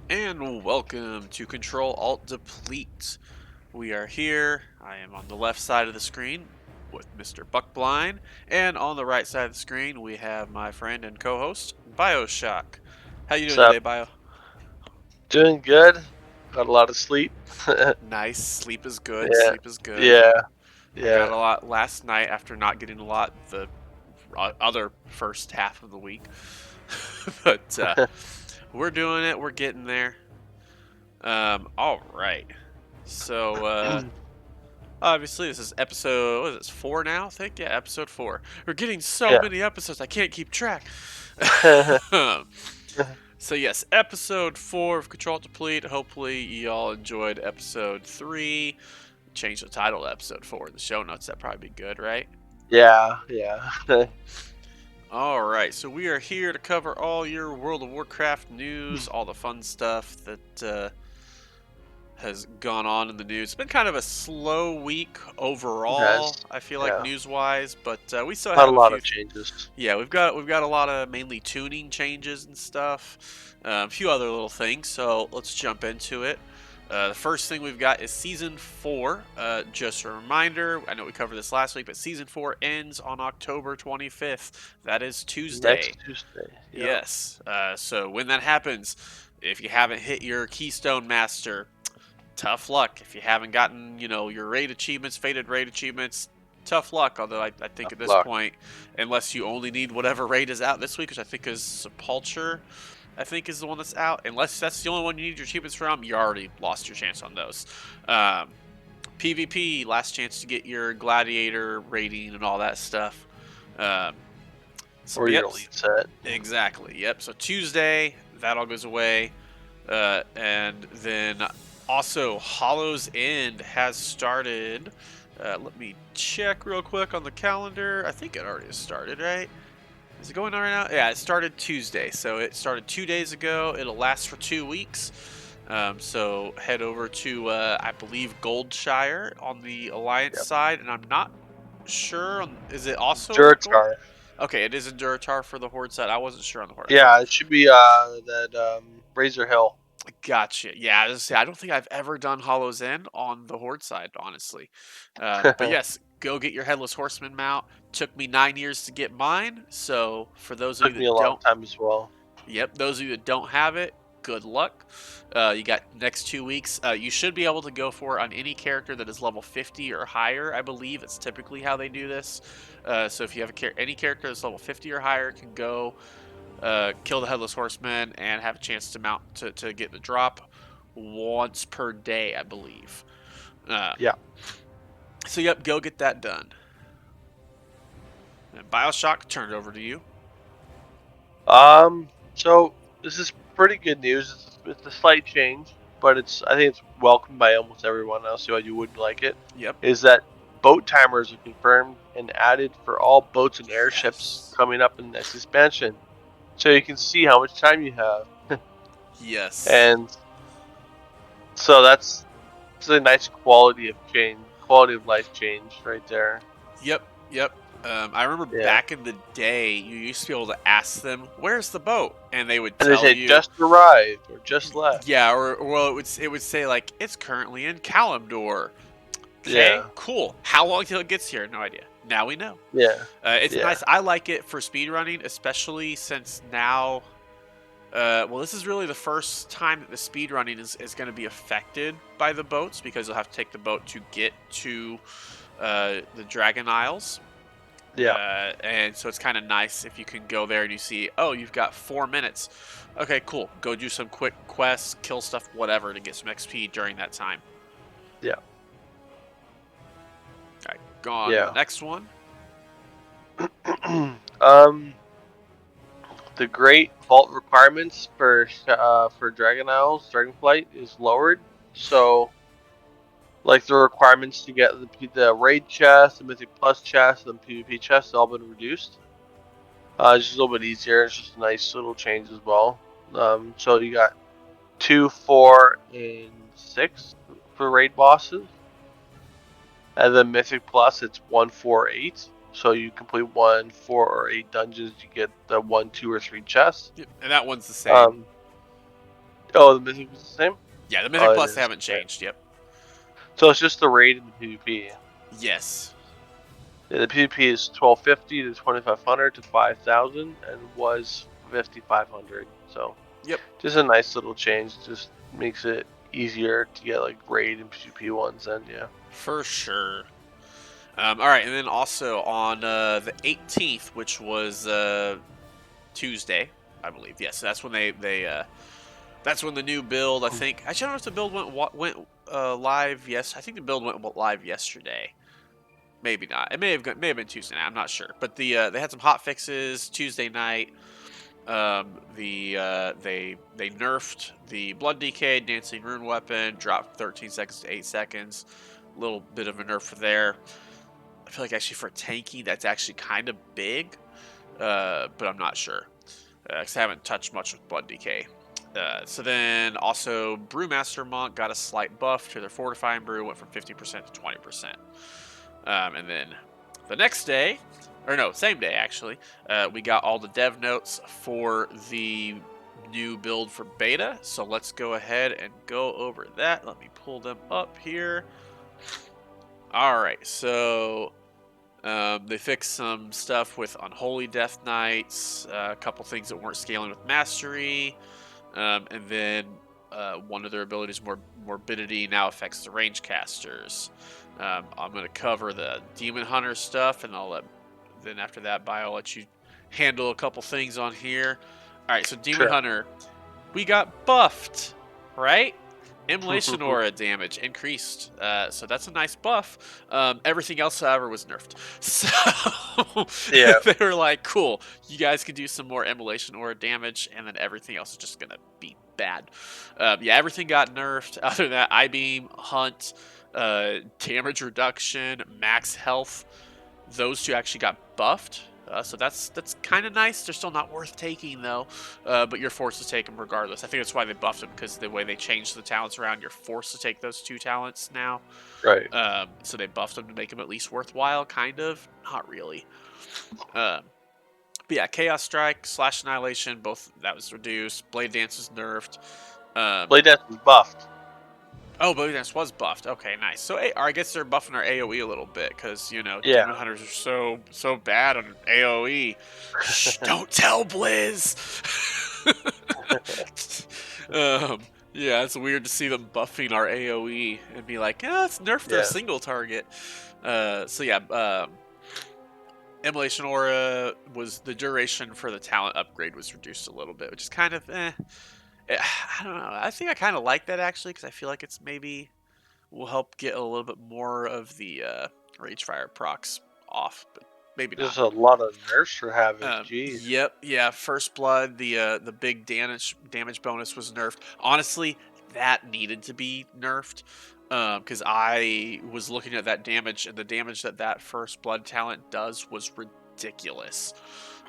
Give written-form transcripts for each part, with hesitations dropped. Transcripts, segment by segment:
And welcome to Control Alt Deplete. We are here. I am on the left side of the screen with Mr. Buckblind, and on the right side of the screen we have my friend and co-host Bioshock. How you doing What's up? today, Bio? Doing good. Got a lot of sleep. Nice. Sleep is good. Yeah, Sleep is good. yeah, I got yeah. a lot last night after not getting a lot the other first half of the week, but we're doing it. We're getting there. All right. So, obviously, this is episode, what is this, 4 now, I think? Yeah, episode 4. We're getting so Yeah. many episodes, I can't keep track. So, yes, episode 4 of Control Deplete. Hopefully, y'all enjoyed episode 3. Change the title to episode 4 in the show notes. That'd probably be good, right? Yeah, yeah. Alright, so we are here to cover all your World of Warcraft news, all the fun stuff that has gone on in the news. It's been kind of a slow week Yes. overall, I feel like Yeah. news-wise, but we still Not a have a lot few. of changes. Yeah, we've got a lot of mainly tuning changes and stuff, a few other little things. So let's jump into it. The first thing we've got is season 4. Just a reminder, I know we covered this last week, but season 4 ends on October 25th. That is Tuesday. Next Tuesday. Yep. Yes. So when that happens, if you haven't hit your Keystone Master, tough luck. If you haven't gotten, your raid achievements, faded raid achievements, tough luck. Although I think Tough at this luck. point, unless you only need whatever raid is out this week, which I think is Sepulcher, I think is the one that's out. Unless that's the only one you need your achievements from, you already lost your chance on those. PvP, last chance to get your gladiator rating and all that stuff. Um, so Or yep, your elite set. exactly. Yep. So Tuesday, that all goes away. And then also Hollow's End has started. Let me check real quick on the calendar. I think it already has started, right? Is it going on right now? Yeah, it started Tuesday. So it started 2 days ago. It'll last for 2 weeks. So head over to, I believe, Goldshire on the Alliance Yep. side. And I'm not sure. Is it also on the Gold? Duratar. Okay, it is in Duratar for the Horde side. I wasn't sure on the Horde. I think. Yeah, it should be that Razor Hill. Gotcha. Yeah, I don't think I've ever done Hollow's End on the Horde side, honestly. But yes, go get your Headless Horseman mount. Took me 9 years to get mine. So for those of you Took me a that long don't, time as well. yep, those of you that don't have it, good luck. You got next 2 weeks. You should be able to go for it on any character that is level 50 or higher. I believe it's typically how they do this. So if you have any character that's level 50 or higher, can go kill the Headless Horseman and have a chance to mount to get the drop once per day, I believe. Yeah. So yep, go get that done. And Bioshock, turned over to you. So this is pretty good news. It's a slight change, but I think it's welcomed by almost everyone. I don't see why you wouldn't like it. Yep. Is that boat timers are confirmed and added for all boats and airships Yes. coming up in the next expansion, so you can see how much time you have. Yes. And so it's a nice quality of life change right there. Yep. Yep. I remember Yeah. back in the day, you used to be able to ask them, "Where's the boat?" and they would And they tell say you, just arrived or just left. yeah, or well, it would say like it's currently in Kalimdor. Okay, Yeah. cool. How long till it gets here? No idea. Now we know. Yeah. It's Yeah. nice. I like it for speedrunning, especially since now. Well, this is really the first time that the speedrunning is going to be affected by the boats because you'll have to take the boat to get to the Dragon Isles. Yeah. And so it's kind of nice if you can go there and you see, oh, you've got 4 minutes. Okay, cool. Go do some quick quests, kill stuff, whatever, to get some XP during that time. Yeah. All right, go on to the Yeah. next one. The great vault requirements for Dragon Isles, Dragonflight is lowered. So, like the requirements to get the raid chest, the Mythic Plus chest, and the PvP chest, all been reduced. It's just a little bit easier. It's just a nice little change as well. So you got 2, 4, and 6 for raid bosses, and then Mythic Plus it's 1, 4, 8. So you complete 1, 4, or 8 dungeons, you get the 1, 2, or 3 chests. Yep, and that one's the same. Oh, the Mythic was the same? Yeah, the Mythic Oh, it Plus they is. haven't Okay. changed. Yep. So it's just the raid and the PvP. Yes. Yeah, the PvP is 1250 to 2500 to 5000 and was 5500. So Yep. just a nice little change. Just makes it easier to get like raid and PvP ones. Then yeah. For sure. All right, and then also on the 18th, which was Tuesday, I believe. Yes, that's when that's when the new build. I think I don't know if the build went live. Yes, I think the build went live yesterday. Maybe not. It may have been Tuesday night. I'm not sure. But they had some hot fixes Tuesday night. They nerfed the Blood Decay Dancing Rune weapon, dropped 13 seconds to 8 seconds. A little bit of a nerf there. I feel like actually for tanky, that's actually kind of big, but I'm not sure because I haven't touched much with Blood Decay. So then also Brewmaster Monk got a slight buff to their Fortifying Brew, went from 50% to 20%. And then the next day, or no, same day actually, we got all the dev notes for the new build for beta. So let's go ahead and go over that. Let me pull them up here. All right, so they fixed some stuff with Unholy Death Knights, a couple things that weren't scaling with Mastery, and then one of their abilities, Morbidity, now affects the range casters. I'm going to cover the Demon Hunter stuff, and then after that, I'll let you handle a couple things on here. All right, so Demon Sure. Hunter, we got buffed, right? Immolation aura damage increased, so that's a nice buff. Everything else, however, was nerfed. So Yeah. they were like, "Cool, you guys can do some more immolation aura damage, and then everything else is just gonna be bad." Yeah, everything got nerfed. Other than that, I-beam, hunt, damage reduction, max health. Those two actually got buffed. So that's kind of nice. They're still not worth taking though, but you're forced to take them regardless. I think that's why they buffed them, because the way they changed the talents around, you're forced to take those two talents now. Right. So they buffed them to make them at least worthwhile, kind of. Not really. But yeah, Chaos Strike, Slash Annihilation, both that was reduced. Blade Dance was nerfed. Blade Dance was buffed. Oh, Blade Dance was buffed. Okay, nice. So I guess they're buffing our AoE a little bit, because Yeah. Demon Hunters are so bad on AoE. Shh, don't tell Blizz. Yeah, it's weird to see them buffing our AoE and be like, let's nerf their Yeah. single target. So yeah, Immolation Aura was the duration for the talent upgrade was reduced a little bit, which is kind of I don't know. I think I kind of like that actually, because I feel like it's maybe will help get a little bit more of the Ragefire procs off, but maybe not. There's a lot of nerfs for Havoc. Jeez. Yep, yeah. First Blood, the big damage bonus was nerfed. Honestly, that needed to be nerfed, because I was looking at that damage, and the damage that First Blood talent does was ridiculous.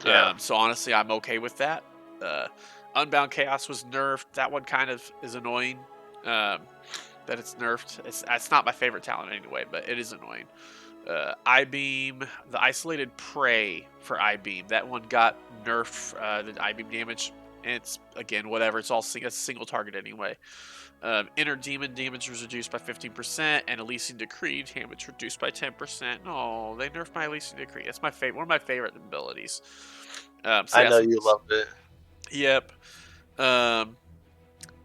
Yeah. So honestly, I'm okay with that. Unbound Chaos was nerfed. That one kind of is annoying. That it's nerfed. It's not my favorite talent anyway, but it is annoying. I-beam, the isolated prey for I-beam, that one got nerfed. The I-beam damage, and it's again whatever. It's a single target anyway. Inner demon damage was reduced by 15%, and Elysian Decree damage reduced by 10%. Oh, they nerfed my Elysian Decree. That's my favorite, one of my favorite abilities. I know you loved it. Yep.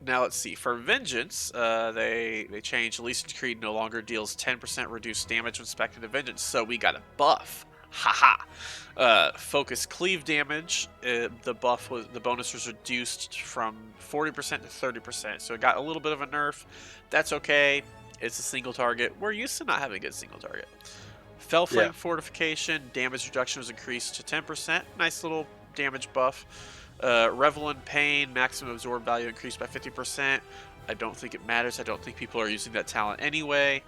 Now let's see. For Vengeance, they changed Elysian Decree no longer deals 10% reduced damage when spected to Vengeance, so we got a buff. Haha. Focus Cleave damage. The bonus was reduced from 40% to 30%, so it got a little bit of a nerf. That's okay. It's a single target. We're used to not having a good single target. Fell Flame Fortification damage reduction was increased to 10%. Nice little damage buff. Revel in Pain, maximum absorb value increased by 50%. I don't think it matters. I don't think people are using that talent anyway.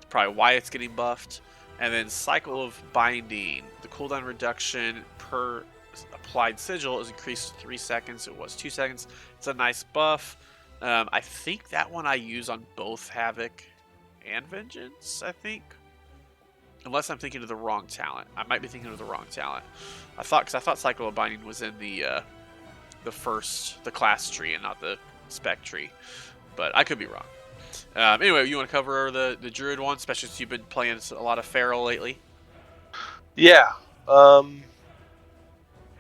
Probably why it's getting buffed. And then Cycle of Binding. The cooldown reduction per applied sigil is increased to 3 seconds. It was 2 seconds. It's a nice buff. I think that one I use on both Havoc and Vengeance, I think. Unless I'm thinking of the wrong talent. I might be thinking of the wrong talent. I thought Cycle of Binding was in the class tree and not the spec tree, but I could be wrong. Anyway, you want to cover the druid one, especially since you've been playing a lot of feral lately? Yeah.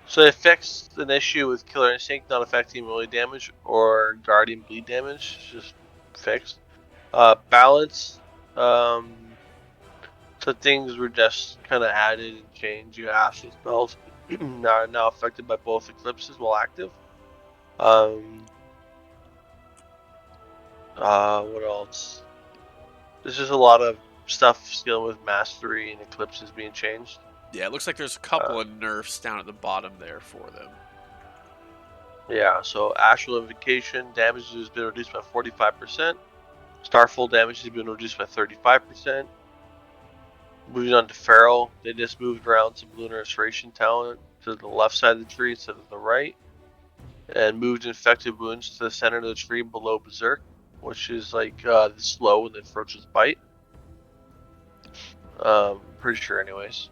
So it fixed an issue with Killer Instinct not affecting melee damage or Guardian bleed damage. It's just fixed. Balance. So things were just kind of added and changed. Your acid spells are now affected by both eclipses while active. What else? There's just a lot of stuff dealing with mastery and eclipses being changed. Yeah, it looks like there's a couple of nerfs down at the bottom there for them. Yeah, so Astral Invocation damage has been reduced by 45%. Starfall damage has been reduced by 35%. Moving on to Feral, they just moved around some Lunar Restoration talent to the left side of the tree instead of the right. And moved infected wounds to the center of the tree below Berserk, which is like the slow and then Ferocious Bite. Pretty sure anyways.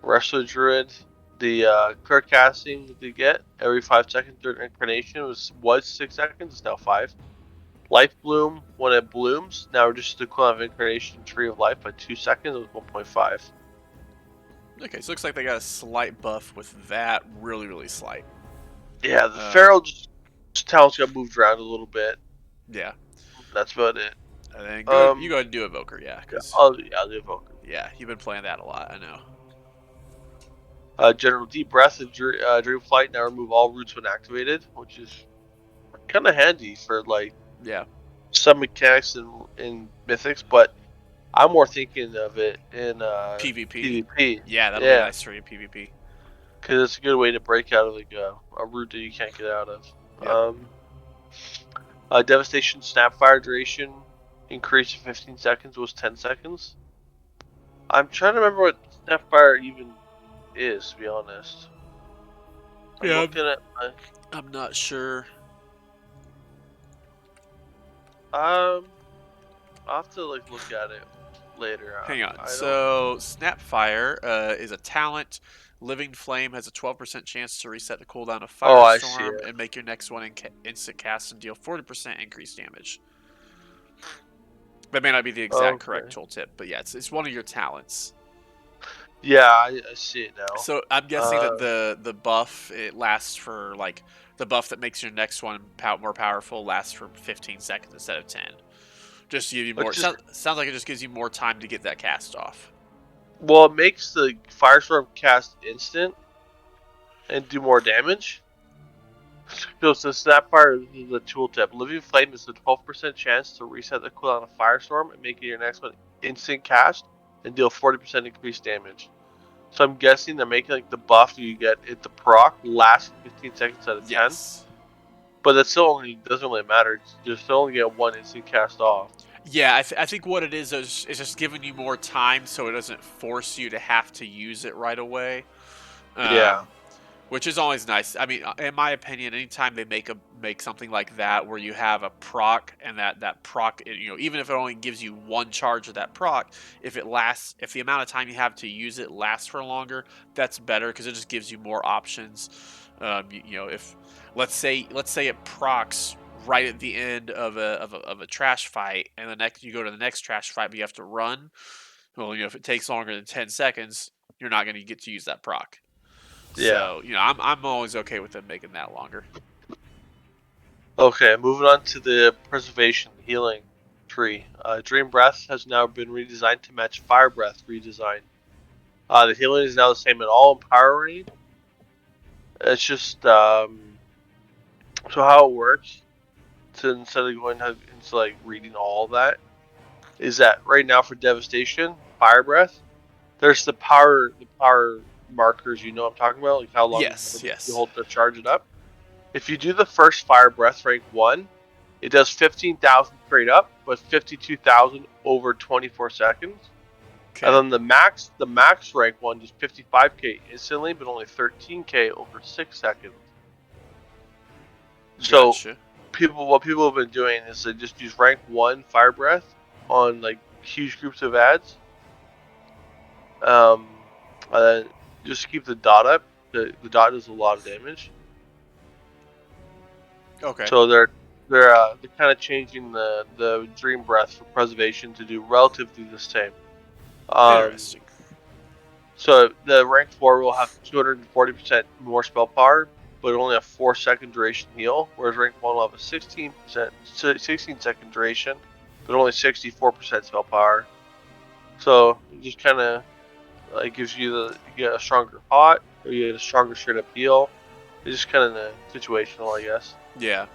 Rest of the Druid, the clear casting that they get every 5 seconds during incarnation was 6 seconds, it's now 5. Life Bloom, when it blooms, now reduces the equivalent of incarnation Tree of Life by 2 seconds with 1.5. Okay, so it looks like they got a slight buff with that, really slight. Yeah, the Feral just talents got moved around a little bit. Yeah. That's about it. And then you go ahead and do Evoker, yeah. I'll do Evoker. Yeah, you've been playing that a lot, I know. General Deep Breath and Dreamflight now remove all roots when activated, which is kind of handy for like some mechanics in Mythics, but I'm more thinking of it in PvP. Yeah, that'll be nice for you in PvP. Because it's a good way to break out of like a route that you can't get out of. Yep. Devastation Snapfire duration increased to 15 seconds was 10 seconds. I'm trying to remember what Snapfire even is, to be honest. I'm looking at I'm not sure. I'll have to like look at it later. Hang on. So Snapfire is a talent. Living Flame has a 12% chance to reset the cooldown of Firestorm and make your next one instant cast and deal 40% increased damage. That may not be the exact correct tooltip, but yeah, it's one of your talents. Yeah, I see it now. So I'm guessing that the buff it lasts for like the buff that makes your next one more powerful lasts for 15 seconds instead of 10. Just to give you more. Sounds like it just gives you more time to get that cast off. Well, it makes the Firestorm cast instant and do more damage. So Snapfire is the tooltip. Living Flame is a 12% chance to reset the cooldown of Firestorm and make it your next one instant cast and deal 40% increased damage. So I'm guessing they're making like the buff you get at the proc last 15 seconds out of 10. Yes. But that still only doesn't really matter. You still only get one instant cast off. Yeah, I think what it is just giving you more time so it doesn't force you to have to use it right away. Which is always nice. I mean, in my opinion, anytime they make something like that where you have a proc and that proc, even if it only gives you one charge of that proc, if the amount of time you have to use it lasts for longer, that's better because it just gives you more options. If let's say it procs right at the end of a trash fight, and you go to the next trash fight, but you have to run. Well, if it takes longer than 10 seconds, you're not going to get to use that proc. So, I'm always okay with them making that longer. Okay, moving on to the Preservation Healing tree. Dream Breath has now been redesigned to match Fire Breath redesign. The healing is now the same in all empowering. It's just so how it works. So instead of going into like reading all that, is that right now for Devastation, Fire Breath, there's the power markers. You know what I'm talking about, like how long you hold to charge it up. If you do the first Fire Breath rank 1, it does 15,000 straight up, but 52,000 over 24 seconds. Okay. And then the max rank 1 does 55k instantly, but only 13k over 6 seconds. So what people have been doing is they just use rank 1 Fire Breath on like huge groups of ads. And then just keep the dot up. The dot does a lot of damage. Okay. So they're kind of changing the Dream Breath for preservation to do relatively the same. Interesting. So the rank 4 will have 240% more spell power, but only a 4-second duration heal, whereas rank 1 will have a 16-second duration, but only 64% spell power. So it just kind of gives you get a stronger hot, or you get a stronger straight up heal. It's just kind of situational, I guess. Yeah.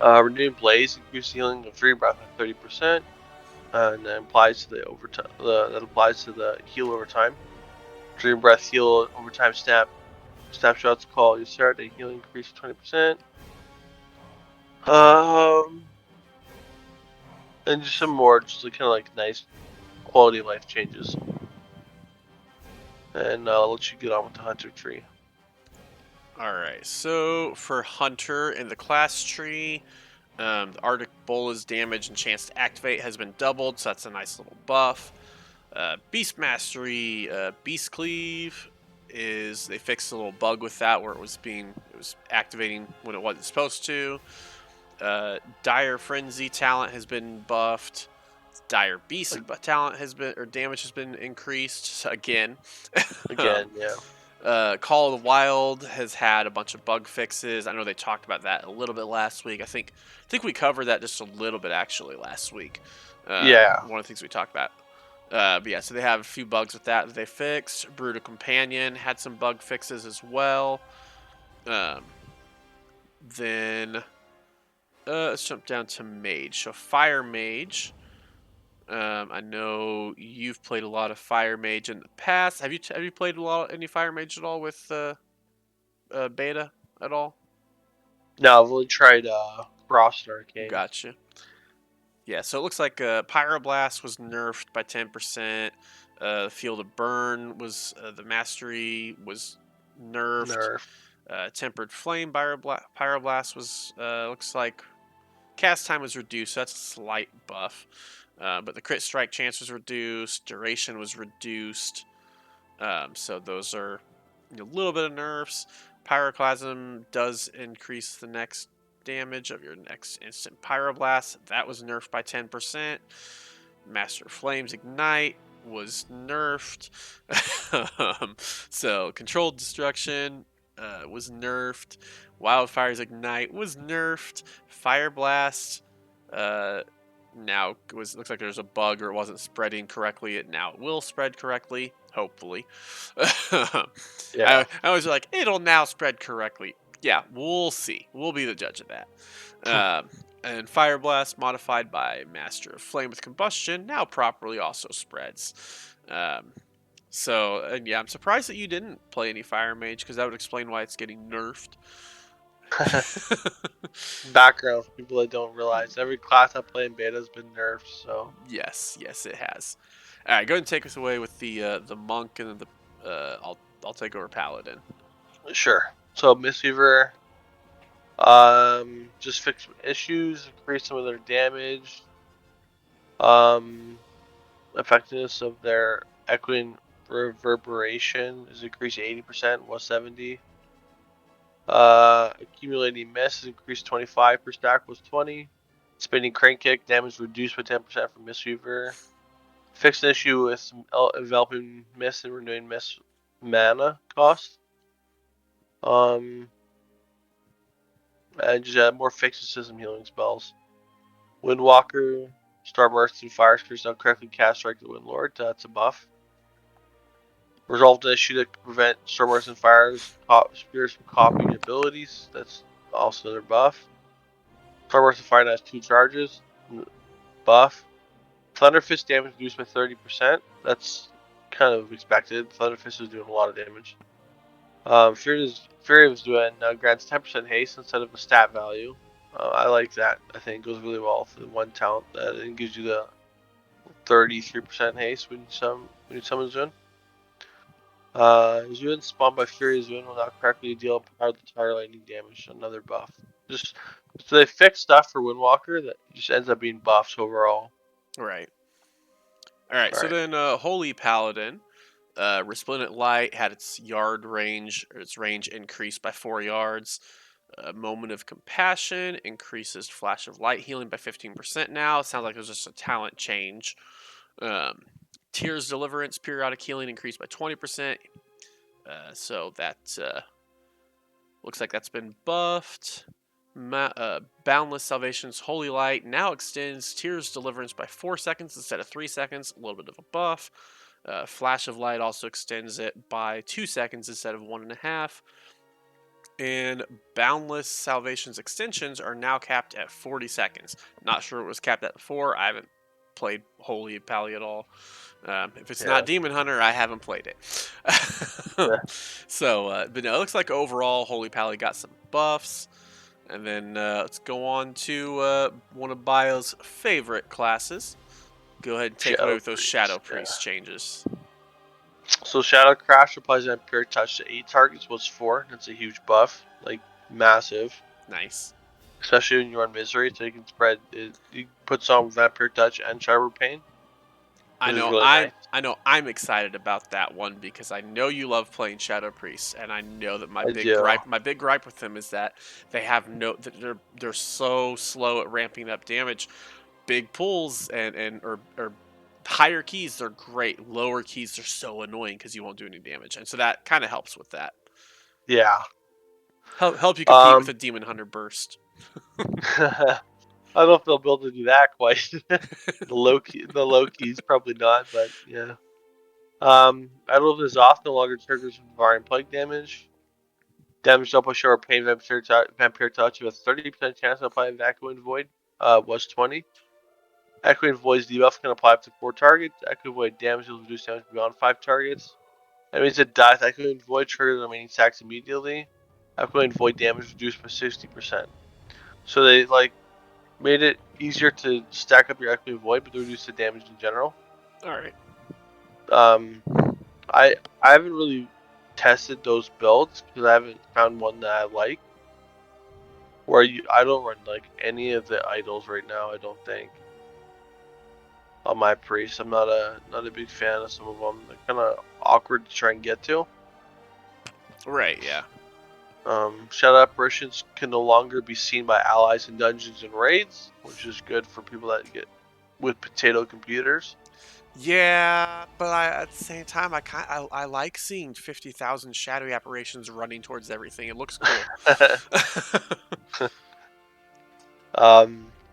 Renewing Blaze increases healing of Dream Breath by 30%, and that applies to the overtime. That applies to the heal over time. Dream Breath heal over time snapshots call you start a healing increase 20%. And just some more, just kind of like nice quality of life changes. And I'll let you get on with the hunter tree. Alright, so for Hunter in the class tree, the Arctic Bola's damage and chance to activate has been doubled, so that's a nice little buff. Beast Mastery, Beast Cleave is they fixed a little bug with that where it was activating when it wasn't supposed to. Dire Frenzy talent has been buffed. Dire Beast talent has been damage has been increased again. Again, yeah. Call of the Wild has had a bunch of bug fixes. I know they talked about that a little bit last week. I think we covered that just a little bit actually last week. Yeah. One of the things we talked about. But yeah, so they have a few bugs with that they fixed. Brutal Companion had some bug fixes as well. Then let's jump down to Mage. So Fire Mage. I know you've played a lot of Fire Mage in the past. Have you played any Fire Mage at all with Beta at all? No, I've only tried Frost and Arcane. Gotcha. Yeah, so it looks like Pyroblast was nerfed by 10%. Field of Burn was the mastery was nerfed. Nerf. Tempered Flame Pyroblast was looks like cast time was reduced. So that's a slight buff, but the crit strike chance was reduced. Duration was reduced. So those are a little bit of nerfs. Pyroclasm does increase the next damage of your next instant Pyroblast. That was nerfed by 10%. Master Flames Ignite was nerfed. So Controlled Destruction was nerfed. Wildfire's Ignite was nerfed. Fire Blast now looks like there's a bug or it wasn't spreading correctly. Now it will spread correctly, hopefully. Yeah. I was like, it'll now spread correctly. Yeah, we'll see. We'll be the judge of that. And Fire Blast, modified by Master of Flame with Combustion, now properly also spreads. And yeah, I'm surprised that you didn't play any Fire Mage because that would explain why it's getting nerfed. Background for people that don't realize every class I play in beta has been nerfed. So yes, it has. All right, go ahead and take us away with the monk and then I'll take over paladin. sure. So Mistweaver, just fix some issues, increase some of their damage, effectiveness of their equine reverberation is increased 80%, 170. Accumulating miss is increased 25 per stack, was 20. Spinning crank kick damage reduced by 10% from Mistweaver. Fixed an issue with some enveloping mist and renewing mist mana cost. And just add more fixes to some healing spells. Windwalker, Starburst, and Fire Spears now correctly cast Strike the Windlord. That's a buff. Resolved an issue that can prevent Starburst and Fire Spears from copying abilities. That's also another buff. Starburst and Fire now has 2 charges. Buff. Thunder Fist damage reduced by 30%. That's kind of expected. Thunder Fist is doing a lot of damage. Fury of Zuen grants 10% haste instead of a stat value. I like that. I think it goes really well for the one talent that it gives you the 33% haste when you summon Zuen. Zuen spawned by Fury of Zuen will now correctly deal part of the entire lightning damage. Another buff. Just so they fix stuff for Windwalker that just ends up being buffs overall. Right. All right. So then, Holy Paladin, Resplendent Light had its range increased by 4 yards. A Moment of Compassion increases Flash of Light healing by 15% now. It sounds like it was just a talent change. Tears Deliverance periodic healing increased by 20%. So that looks like that's been buffed. Boundless Salvation's Holy Light now extends Tears Deliverance by 4 seconds instead of 3 seconds. A little bit of a buff. Flash of Light also extends it by 2 seconds instead of 1.5. And Boundless Salvation's extensions are now capped at 40 seconds. Not sure it was capped at before. I haven't played Holy Pally at all. If it's Yeah. not Demon Hunter, I haven't played it. So, but no, it looks like overall Holy Pally got some buffs. And then let's go on to one of Bio's favorite classes. Go ahead and take away Shadow with those Priest. Shadow Yeah. Priest changes. So Shadow Crash applies an Vampiric Touch to 8 targets, was 4. That's a huge buff, like massive. Nice. Especially when you're on Misery, so you can spread it. You put some Vampiric Touch and Shadow Pain, I which is know really I'm nice. I know I'm excited about that one because I know you love playing Shadow Priest, and I know that I do. my big gripe with them is that they have that they're so slow at ramping up damage. Big pulls or higher keys they're great. Lower keys they're so annoying because you won't do any damage, and so that kind of helps with that. Yeah. Help you compete with a Demon Hunter burst. I don't know if they'll be able to do that quite. The low keys probably not, but yeah. Idol of N'Zoth no longer triggers Divine Plague damage. Damage dealt by Shore Pain Vampire Touch with a 30% chance to apply Echoing Void. Was 20. Echoing Void's debuff can apply up to 4 targets. Echoing Void damage will reduce damage beyond 5 targets. That means that dies Echoing Void triggers the remaining stacks immediately. Echoing Void damage reduced by 60%. So they made it easier to stack up your Echoing Void, but they reduced the damage in general. All right. Um, I haven't really tested those builds because I haven't found one that I like. I don't run like any of the idols right now. I don't think on my priest. I'm not a big fan of some of them. They're kind of awkward to try and get to. Right. Yeah. Shadow apparitions can no longer be seen by allies in dungeons and raids, which is good for people that get with potato computers. Yeah, but at the same time, I like seeing 50,000 shadowy apparitions running towards everything. It looks cool.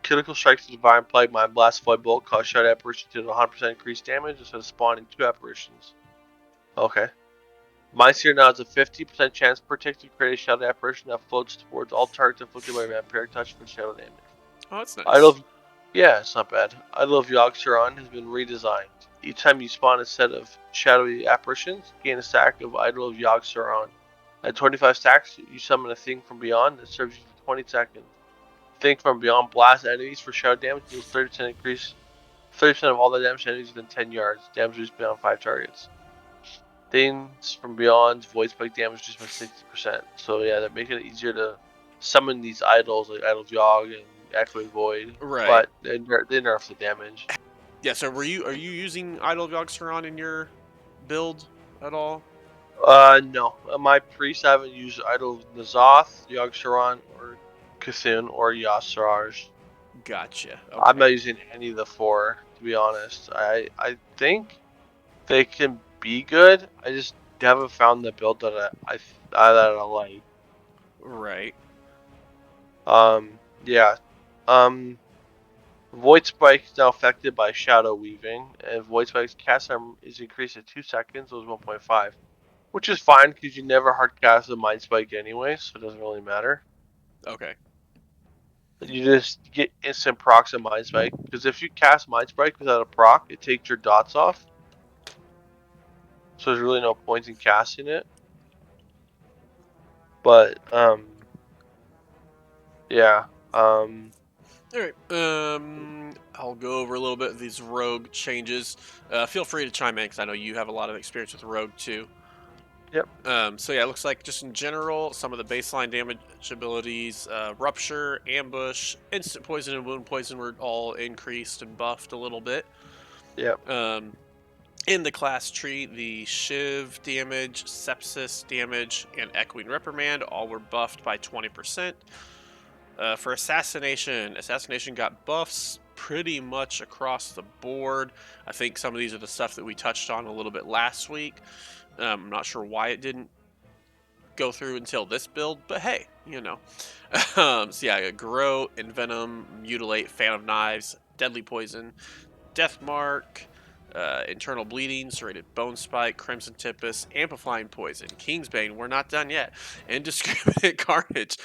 Critical strikes to Divine Plague, Mind Blast, Void Bolt cause Shadow apparitions to 100% increased damage instead of spawning 2 apparitions. Okay. Mindseer now has a 50% chance per tick to create a Shadow apparition that floats towards all targets afflicted by Vampiric Touch for Shadow damage. Oh, that's I nice. love, yeah, it's not bad. I love Yogg-Saron has been redesigned. Each time you spawn a set of shadowy apparitions, gain a stack of Idol of Yogg-Saron. At 25 stacks, you summon a thing from beyond that serves you for 20 seconds. Thing from beyond blast enemies for shadow damage deals 30% increase. 30% of all the damage to enemies within 10 yards. Damage reduced beyond 5 targets. Things from beyond void spike damage reduced by 60%. So yeah, they're making it easier to summon these idols like Idol of Yogg and Echoing Void. Right. But they nerf the damage. Yeah. So are you using Idol of Yogg-Saron in your build at all? No. My priest I haven't used Idol of N'Zoth, Yogg-Saron, or Cthulhu, or Yasraj. Gotcha. Okay. I'm not using any of the 4, to be honest. I think they can be good. I just haven't found the build that I like. Right. Yeah. Void Spike is now affected by Shadow Weaving, and Void Spike's cast time is increased to 2 seconds, so it's 1.5. Which is fine, because you never hard cast a Mind Spike anyway, so it doesn't really matter. Okay. You just get instant procs of Mind Spike, because if you cast Mind Spike without a proc, it takes your dots off. So there's really no point in casting it. But, yeah. All right. I'll go over a little bit of these rogue changes. Feel free to chime in because I know you have a lot of experience with rogue too. Yep. So yeah, it looks like just in general, some of the baseline damage abilities, rupture, ambush, instant poison, and wound poison were all increased and buffed a little bit. Yep. In the class tree, the Shiv damage, Sepsis damage, and Echoing Reprimand all were buffed by 20%. For Assassination got buffs pretty much across the board. I think some of these are the stuff that we touched on a little bit last week. I'm not sure why it didn't go through until this build, but hey, you know. So yeah, Grow, Envenom, Mutilate, Fan of Knives, Deadly Poison, Death Mark, Internal Bleeding, Serrated Bone Spike, Crimson Tempest, Amplifying Poison, Kingsbane, we're not done yet, Indiscriminate Carnage.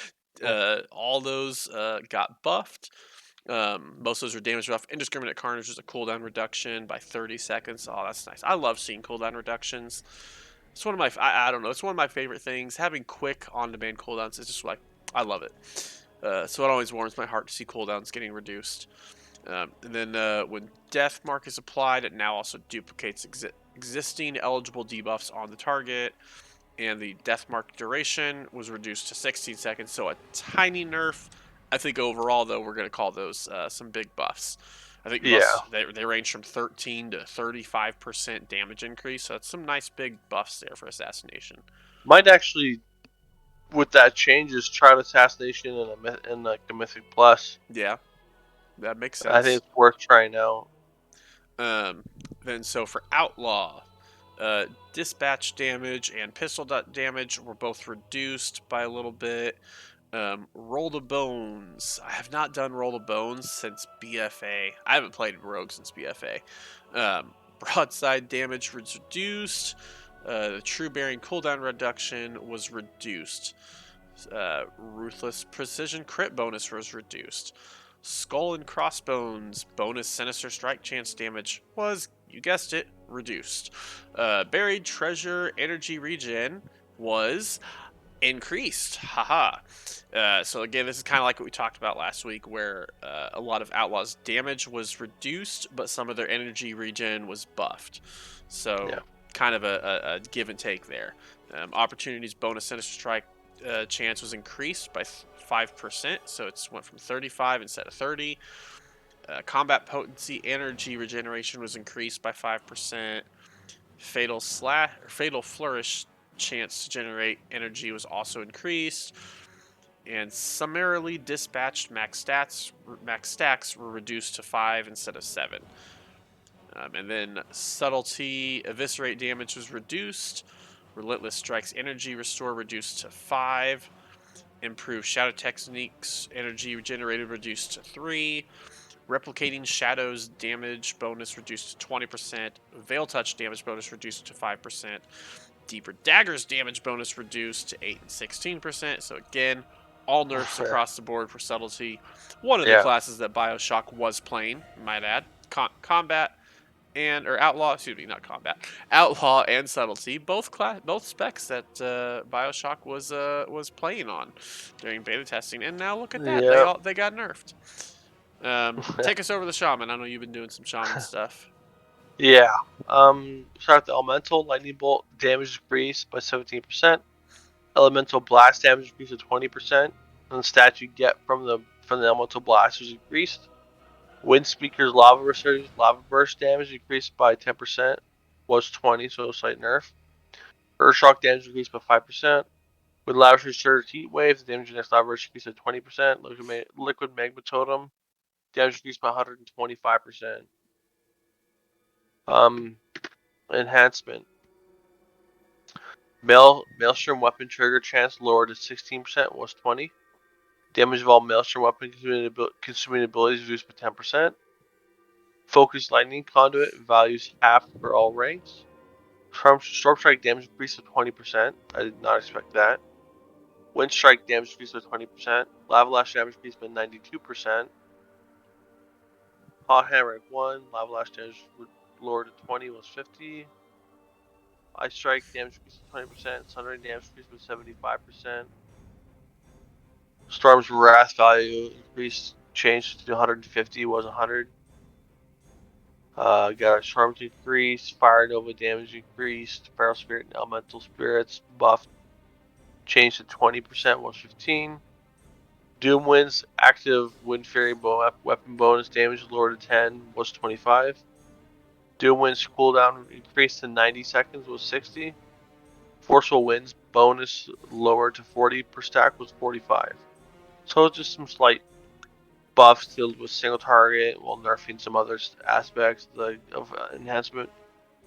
All those got buffed. Most of those are damage buff. Indiscriminate Carnage is a cooldown reduction by 30 seconds. Oh, that's nice. I love seeing cooldown reductions. It's one of my, I don't know, it's one of my favorite things. Having quick on-demand cooldowns is just like, I love it. So it always warms my heart to see cooldowns getting reduced. And then when Death Mark is applied, it now also duplicates existing eligible debuffs on the target. And the Death Mark duration was reduced to 16 seconds, so a tiny nerf. I think overall, though, we're going to call those some big buffs. I think Yeah. they range from 13 to 35% damage increase, so that's some nice big buffs there for Assassination. Might actually, with that change, is try an Assassination and like a Mythic Plus. Yeah, that makes sense. I think it's worth trying out. Then so for Outlaw, dispatch damage and pistol damage were both reduced by a little bit. Roll the Bones. I have not done Roll the Bones since BFA. I haven't played Rogue since BFA. Broadside damage was reduced. The True Bearing cooldown reduction was reduced. Ruthless Precision crit bonus was reduced. Skull and Crossbones bonus Sinister Strike chance damage was, you guessed it, reduced. Buried Treasure energy regen was increased. Haha. So again, this is kind of like what we talked about last week, where a lot of Outlaws' damage was reduced, but some of their energy regen was buffed. So Yeah. kind of a give and take there. Opportunities bonus Sinister Strike chance was increased by 5%, so it went from 35 instead of 30. Combat potency energy regeneration was increased by 5%. Fatal flourish chance to generate energy was also increased, and summarily dispatched max stacks were reduced to 5 instead of 7. And then subtlety eviscerate damage was reduced. Relentless strikes energy restore reduced to 5. Improved shadow techniques energy regenerated reduced to 3. Replicating Shadows damage bonus reduced to 20%. Veil Touch damage bonus reduced to 5%. Deeper Daggers damage bonus reduced to 8 and 16%. So again, all nerfs across the board for Subtlety. One of the classes that Bioshock was playing, might add. Combat and Outlaw, excuse me, not Combat. Outlaw and Subtlety, both specs that Bioshock was playing on during beta testing, and now look at that, they got nerfed. Take us over the Shaman. I know you've been doing some Shaman stuff. Yeah. Start with the Elemental. Lightning Bolt damage decreased by 17%. Elemental Blast damage increased to 20%. And the stat you get from the Elemental Blast is increased. Wind Speaker's Lava Burst damage increased by 10%. Was 20, so a slight nerf. Earthshock damage increased by 5%. With Laboratory Surge Heat Wave, the damage next Lava Burst increased to 20%. Liquid Magma Totem damage increased by 125%. Enhancement. Maelstrom weapon trigger chance lowered to 16%, was 20. Damage of all Maelstrom weapon consuming abilities reduced by 10%. Focused lightning conduit values half for all ranks. Storm strike damage increased to 20%. I did not expect that. Wind strike damage increased by 20%. Lava lash damage increased by 92%. Hot hand rank 1. Lava lash damage lowered to 20, was 50. Ice strike damage increased to 20%. Sundering damage increased by 75%. Storm's wrath value increased, changed to 150, was 100. Got our Storm increased, Fire Nova damage increased, Feral Spirit and Elemental Spirits buffed, changed to 20%, was 15. Doom Wind's active Wind Fairy weapon bonus damage lowered to 10, was 25. Doomwind's cooldown increased to 90 seconds was 60. Forceful Winds bonus lowered to 40 per stack was 45. So just some slight buffs to with single target while nerfing some other aspects of enhancement.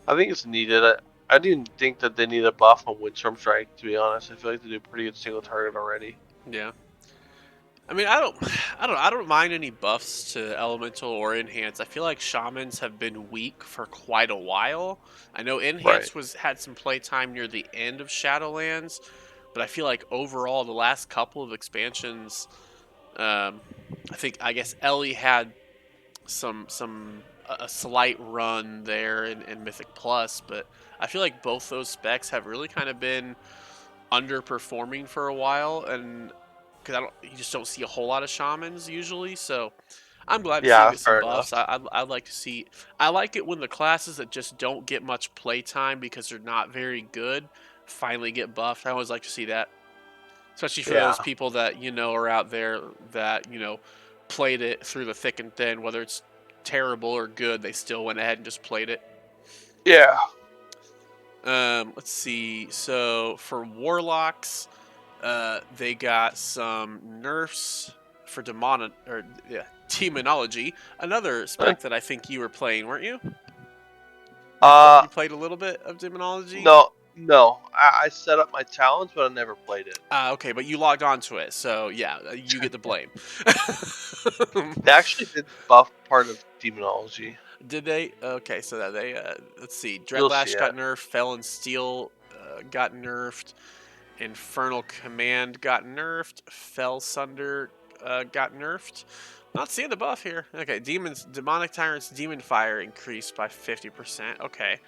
I think it's needed. I didn't think that they need a buff on Windstorm Strike, to be honest. I feel like they do pretty good single target already. Yeah. I mean, I don't mind any buffs to elemental or enhance. I feel like shamans have been weak for quite a while. I know Right. enhance had some playtime near the end of Shadowlands, but I feel like overall the last couple of expansions, I guess Ellie had a slight run there in Mythic Plus, but I feel like both those specs have really kind of been underperforming for a while, and because you just don't see a whole lot of shamans usually. So I'm glad to see them Yeah, get some fair enough. buffs. I'd like to see. I like it when the classes that just don't get much playtime because they're not very good finally get buffed. I always like to see that, especially for those Yeah. people that are out there that played it through the thick and thin, whether it's terrible or good, they still went ahead and just played it. Yeah. Let's see. So for warlocks, they got some nerfs for demonology. Another spec that I think you were playing, weren't you? Uh, You played a little bit of demonology. no. I set up my talents, but I never played it. Okay, but you logged onto it, so yeah, you get the blame. They actually did buff part of demonology. Did they? Okay, so that they let's see. You'll see Dreadlash got it. nerfed. Felon Steel got nerfed. Infernal Command got nerfed. Fell Sunder got nerfed. Not seeing the buff here. Okay, Demonic Tyrant's Demon Fire increased by 50%. Okay.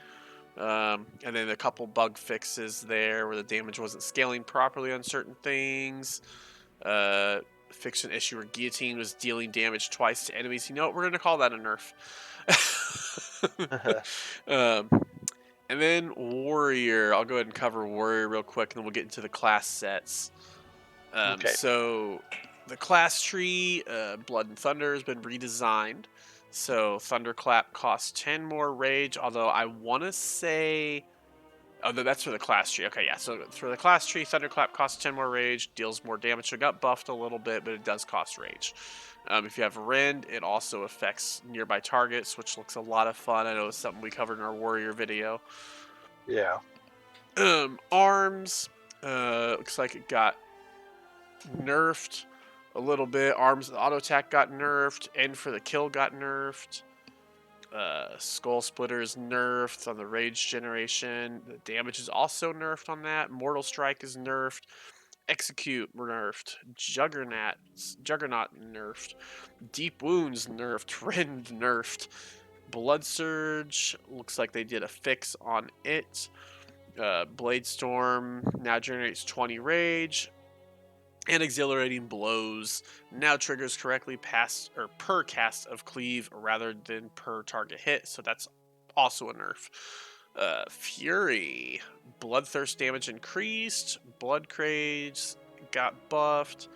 And then a couple bug fixes there where the damage wasn't scaling properly on certain things. Fixed an issue where Guillotine was dealing damage twice to enemies. You know what? We're going to call that a nerf. um, and then Warrior. I'll go ahead and cover Warrior real quick, and then we'll get into the class sets. Okay. So the class tree, Blood and Thunder, has been redesigned. So Thunderclap costs 10 more rage, although I want to say... Oh, that's for the class tree. Okay, yeah. So for the class tree, Thunderclap costs 10 more rage, deals more damage. So it got buffed a little bit, but it does cost rage. If you have Rend, it also affects nearby targets, which looks a lot of fun. I know it's something we covered in our Warrior video. Yeah. Arms, looks like it got nerfed a little bit. Arms auto attack got nerfed. End for the kill got nerfed. Skull Splitter's nerfed on the rage generation. The damage is also nerfed on that. Mortal Strike is nerfed. Execute nerfed. Juggernaut nerfed. Deep Wounds nerfed. Rend nerfed. Blood Surge looks like they did a fix on it. Blade Storm now generates 20 rage. And Exhilarating Blows now triggers correctly per cast of cleave rather than per target hit, so that's also a nerf. Fury, Bloodthirst damage increased, Blood Craze got buffed,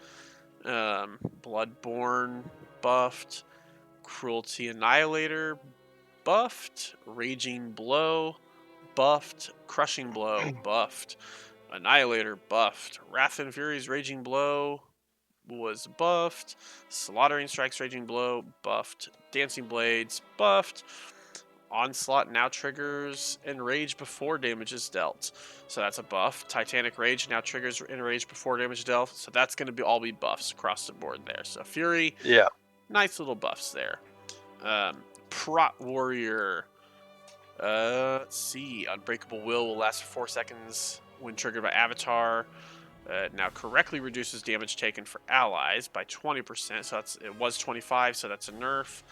Bloodborne buffed, Cruelty Annihilator buffed, Raging Blow buffed, Crushing Blow buffed. Annihilator buffed. Wrath and Fury's Raging Blow was buffed. Slaughtering Strike's Raging Blow buffed. Dancing Blades buffed. Onslaught now triggers Enrage before damage is dealt. So that's a buff. Titanic Rage now triggers Enrage before damage dealt. So that's going to all be buffs across the board there. So Fury, Yeah. nice little buffs there. Prot Warrior. Let's see. Unbreakable Will last for 4 seconds when triggered by Avatar. Now correctly reduces damage taken for allies by 20%. So it was 25, so that's a nerf.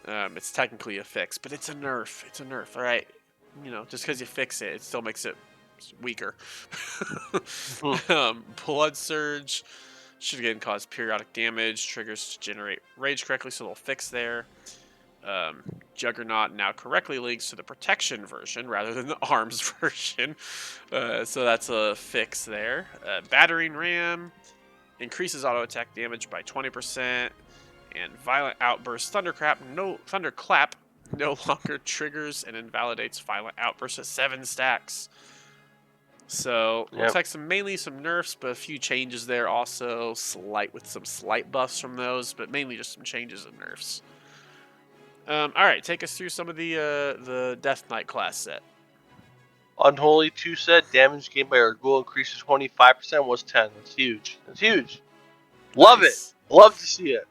It's technically a fix, but it's a nerf. It's a nerf. All right. Just because you fix it, it still makes it weaker. Blood Surge should again cause periodic damage. Triggers to generate rage correctly, so they'll fix there. Juggernaut now correctly links to the protection version rather than the arms version. So that's a fix there. Battering Ram increases auto attack damage by 20%. And Violent Outburst Thunderclap No longer triggers and invalidates violent outbursts at 7 stacks. So looks like mainly some nerfs, but a few changes there also. With some slight buffs from those, but mainly just some changes and nerfs. All right, take us through some of the Death Knight class set. Unholy 2 set, damage gained by our ghoul increases 25% was 10. That's huge. That's huge. Love Nice. it. Love to see it.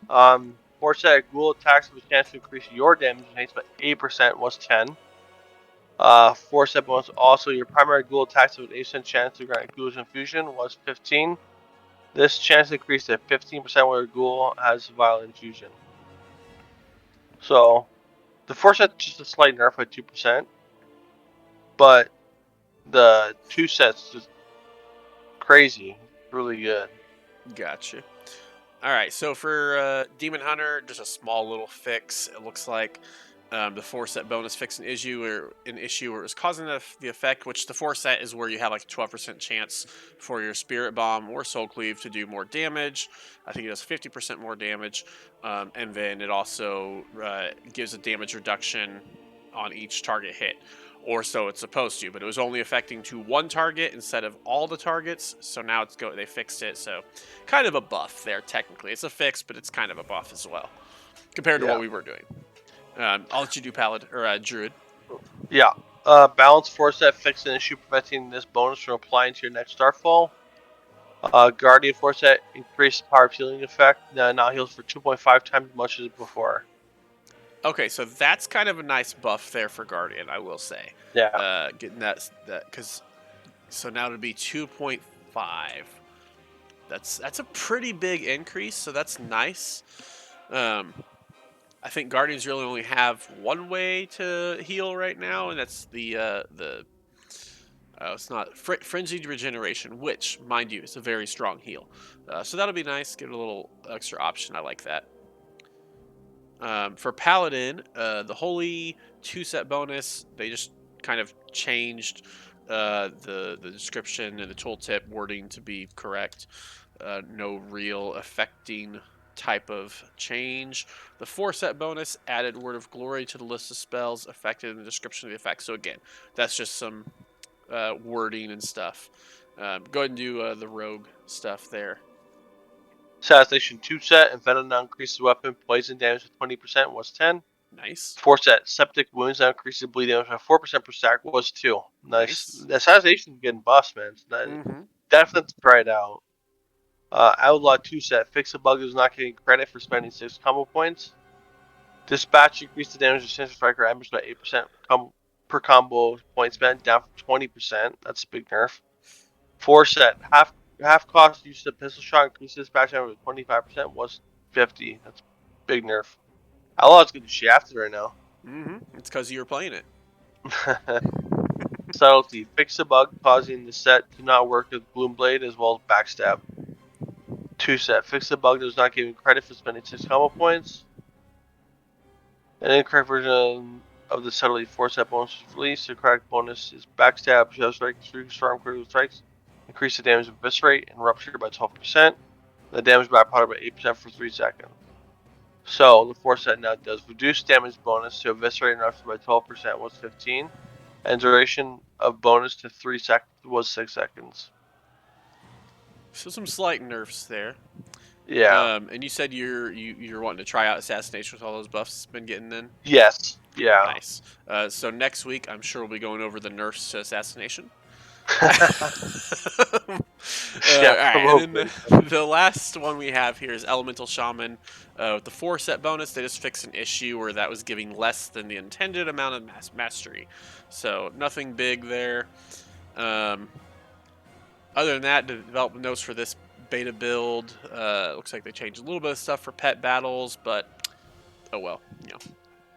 4 set, ghoul attacks with a chance to increase your damage enhanced by 8% was 10. 4 set bonus, also your primary ghoul attacks with an 8% chance to grant ghoulish infusion was 15. This chance increased to 15% where a ghoul has violent infusion. So, the 4 set just a slight nerf by 2%, but the 2 set's just crazy. Really good. Gotcha. All right, so for Demon Hunter, just a small little fix. It looks like the 4 set bonus fixed an issue where it was causing the effect, which the 4 set is where you have like a 12% chance for your Spirit Bomb or Soul Cleave to do more damage. I think it does 50% more damage, and then it also gives a damage reduction on each target hit. Or so it's supposed to, but it was only affecting to one target instead of all the targets. So now they fixed it. So kind of a buff there technically. It's a fix, but it's kind of a buff as well compared to what we were doing. I'll let you do Paladin or Druid. Yeah. Balance 4 set fixed an issue preventing this bonus from applying to your next Starfall. Guardian 4 set increased power of healing effect. Now heals for 2.5 times as much as before. Okay, so that's kind of a nice buff there for Guardian, I will say. Yeah. Getting that because so now it'll be 2.5. That's a pretty big increase, so that's nice. I think Guardians really only have one way to heal right now, and that's it's not Frenzied Regeneration, which, mind you, is a very strong heal. So that'll be nice. Get a little extra option. I like that. For Paladin, the Holy 2 set bonus, they just kind of changed the description and the tooltip wording to be correct. No real affecting type of change. The 4 set bonus added Word of Glory to the list of spells affected in the description of the effect. So again, that's just some wording and stuff. Go ahead and do the rogue stuff there. Assassination 2 set, Envenom now increases weapon poison damage to 20% was 10. Nice. 4 set, Septic Wounds now increases bleed damage by 4% per stack was 2. Nice. The Assassination is getting buffed, man. Definitely try it out. Outlaw 2 set, fix a bug that is not getting credit for spending 6 combo points. Dispatch increased the damage of Sinister Striker ambushed by 8% per combo point spent, down from 20%. That's a big nerf. 4 set, half cost use of pistol shot increased dispatch damage with 25% was 50. That's big nerf. Outlaw's getting shafted right now. It's because you were playing it. Subtlety, fix a bug causing the set to not work with Bloomblade as well as Backstab. 2 set, fix a bug that was not giving credit for spending 6 combo points. An incorrect version of the subtlety 4 set bonus was released. The correct bonus is Backstab, Shadow Strike, Strong Critical Strikes. Increase the damage of Eviscerate and Rupture by 12%. The damage byproduct by 8% for 3 seconds. So the 4 set now does reduce damage bonus to Eviscerate and Rupture by 12% was 15. And duration of bonus to 3 seconds was 6 seconds. So some slight nerfs there. Yeah. And you said you're wanting to try out Assassination with all those buffs it's been getting then? Yes. Yeah. Nice. So next week, I'm sure we'll be going over the nerfs to Assassination. Yeah, all right, and then the last one we have here is Elemental Shaman. With the 4 set bonus, they just fixed an issue where that was giving less than the intended amount of mastery. So nothing big there. Other than that, the development notes for this beta build, looks like they changed a little bit of stuff for pet battles, but oh well,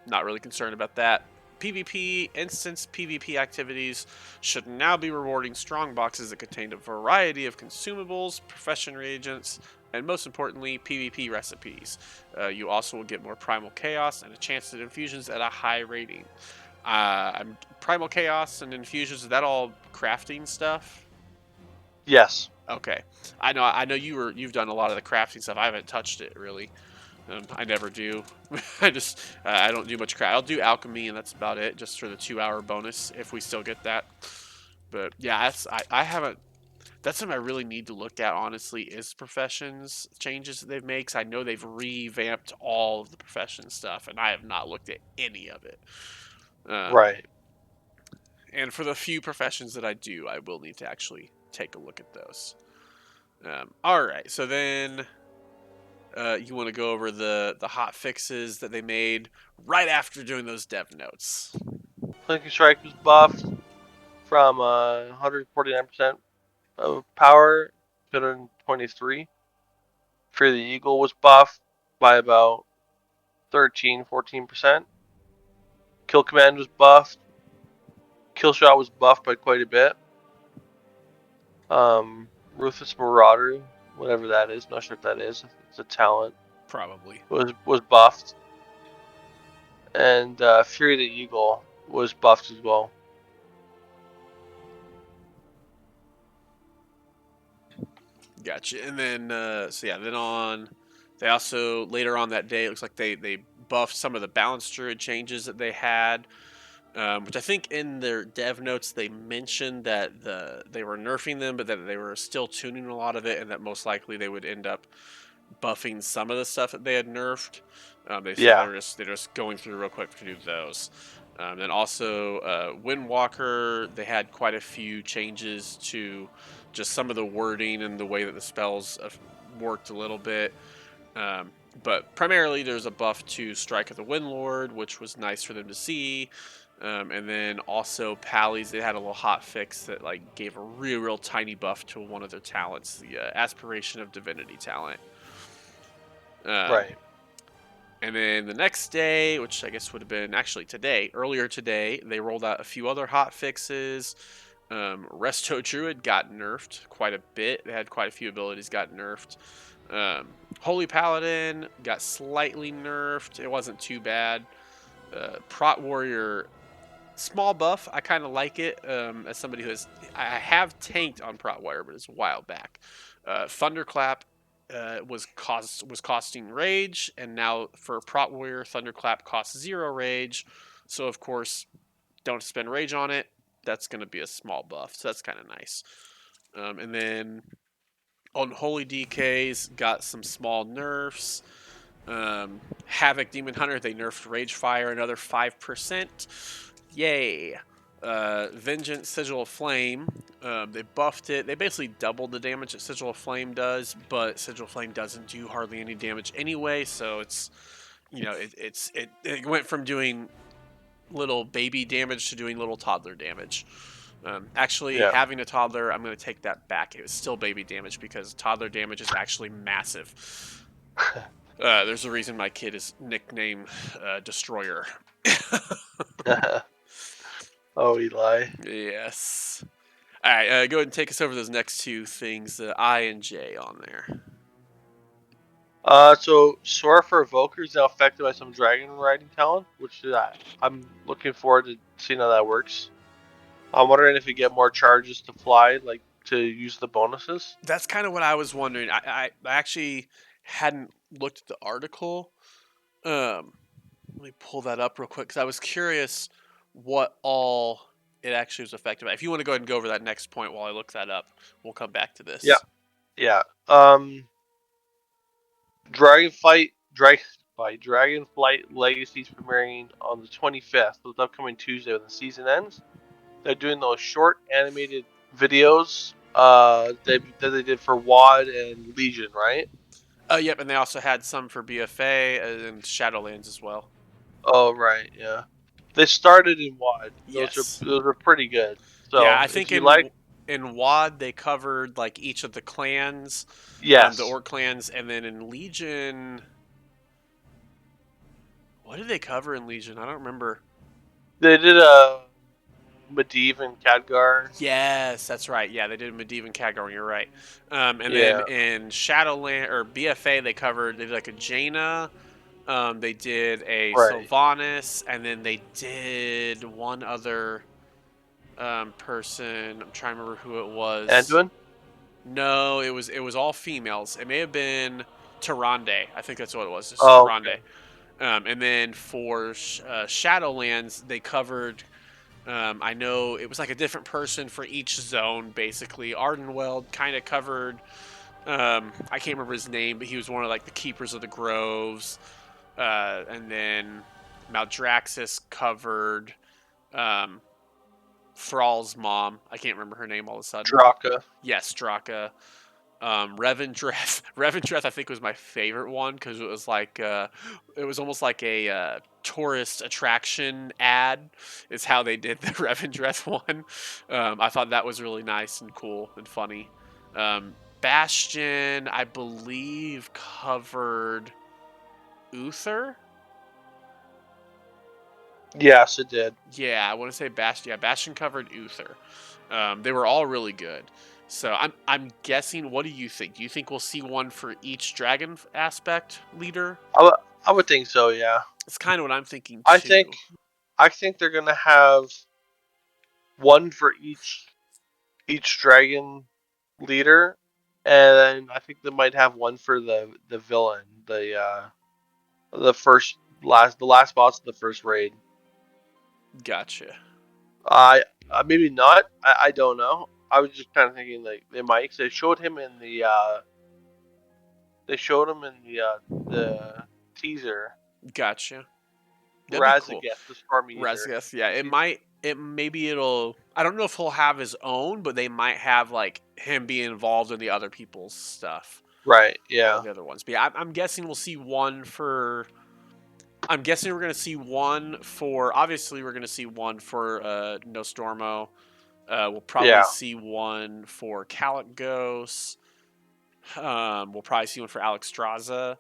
not really concerned about that. PvP, instance PvP activities should now be rewarding strong boxes that contain a variety of consumables, profession reagents, and most importantly, PvP recipes. You also will get more Primal Chaos and a chance at infusions at a high rating. Primal Chaos and infusions, is that all crafting stuff? Yes. Okay. I know you've done a lot of the crafting stuff. I haven't touched it really. I never do. I don't do much craft. I'll do alchemy, and that's about it, just for the 2-hour bonus if we still get that. But yeah, I haven't. That's something I really need to look at. Honestly, is professions changes that they've made. 'Cause I know they've revamped all of the profession stuff, and I have not looked at any of it. Um, Right. and for the few professions that I do, I will need to actually take a look at those. All right, so then you want to go over the hot fixes that they made right after doing those dev notes. Clinking Strike was buffed from 149% of power to 123. Fear the Eagle was buffed by about 13-14%. Kill Command was buffed. Kill Shot was buffed by quite a bit. Ruthless Marauder, whatever that is, not sure if that is. It's a talent. Probably. Was buffed. And Fury the Eagle was buffed as well. Gotcha. And then, so yeah, then they also, later on that day, it looks like they buffed some of the balance druid changes that they had, which I think in their dev notes they mentioned that they were nerfing them, but that they were still tuning a lot of it, and that most likely they would end up buffing some of the stuff that they had nerfed. So Yeah. they're just going through real quick to do those. Then also Windwalker, they had quite a few changes to just some of the wording and the way that the spells worked a little bit. But primarily there's a buff to Strike of the Windlord, which was nice for them to see. And then also Pally's, they had a little hot fix that like gave a real tiny buff to one of their talents, the Aspiration of Divinity talent. Um, Right. and then the next day, which I guess would have been actually earlier today, they rolled out a few other hot fixes. Resto Druid got nerfed quite a bit. They had quite a few abilities got nerfed. Holy Paladin got slightly nerfed. It wasn't too bad. Prot Warrior, small buff. I kind of like it. As somebody I have tanked on Prot Warrior, but it's a while back. Thunderclap was costing rage, and now for Prot Warrior, Thunderclap costs 0 rage. So of course, don't spend rage on it. That's going to be a small buff, so that's kind of nice. And then on Holy DKs, got some small nerfs. Havoc Demon Hunter, they nerfed Rage Fire another 5%. Yay! Vengeance Sigil of Flame, they buffed it. They basically doubled the damage that Sigil of Flame does, but Sigil of Flame doesn't do hardly any damage anyway, so it's, it went from doing little baby damage to doing little toddler damage. Actually, Yeah. having a toddler, I'm going to take that back. It was still baby damage because toddler damage is actually massive. There's a reason my kid is nicknamed Destroyer. Oh, Eli. Yes. All right, go ahead and take us over those next two things, the I and J on there. So Sora for Evoker is now affected by some dragon riding talent, which I'm looking forward to seeing how that works. I'm wondering if you get more charges to fly, like to use the bonuses. That's kind of what I was wondering. I actually hadn't looked at the article. Let me pull that up real quick because I was curious what all it actually was effective at. If you want to go ahead and go over that next point while I look that up, we'll come back to Yeah, this. yeah. Dragonflight Legacy's premiering on the 25th, so it's upcoming Tuesday when the season ends. They're doing those short animated videos that they did for WAD and Legion, right? Yep, and they also had some for BFA and Shadowlands as well. Oh, right, yeah. They started in WAD. Yes. Those are pretty good. Yeah, I So if think you like, in WAD they covered like each of the clans, the yes, Orc clans, and then in Legion, what did they cover in Legion? I don't remember. they did a Medivh and Khadgar. Yes, that's right. Yeah, they did Medivh and Khadgar. You're right. And then Yeah, in Shadowland or BFA, they did like a Jaina. They did a right. Sylvanas, and then they did one other person. I'm trying to remember who it was. Anduin? No, it was all females. It may have been Tyrande. I think that's what it was. Just Oh, Tyrande. okay. And then for Shadowlands, they covered. I know it was like a different person for each zone, basically. Ardenweld kind of covered. I can't remember his name, but he was one of like the keepers of the groves. And then Maldraxxus covered um, Thrall's mom. I can't remember her name all of a sudden. Draka. Yes, Straka. Revendreth. Revendreth, I think, was my favorite one because it was like it was almost like a tourist attraction ad. Is how they did the Revendreth one. I thought that was really nice and cool and funny. Bastion, I believe, covered Uther. Yes, it did. Yeah, I want to say Bastion. Yeah, Bastion covered Uther. They were all really good. So I'm guessing. What do you think? Do you think we'll see one for each dragon aspect leader? I would think so. Yeah. It's kind of what I'm thinking I too. think I think they're gonna have one for each dragon leader, and I think they might have one for the villain, the last boss of the first raid. Gotcha. I maybe not. I don't know. I was just kind of thinking like they might. 'Cause they showed him in the teaser. Gotcha. That'd be cool. Razageth, the Storm Eater. Razgeth. Yeah, You it see? might. It maybe it'll. I don't know if he'll have his own, but they might have like him be involved in the other people's stuff. Right. Yeah. The other ones. But yeah, I'm guessing we'll see one for. I'm guessing we're going to see one for. Obviously, we're going to see one for Nostormo. We'll probably Yeah. see one for Calicgos. We'll probably see one for Alexstrasza.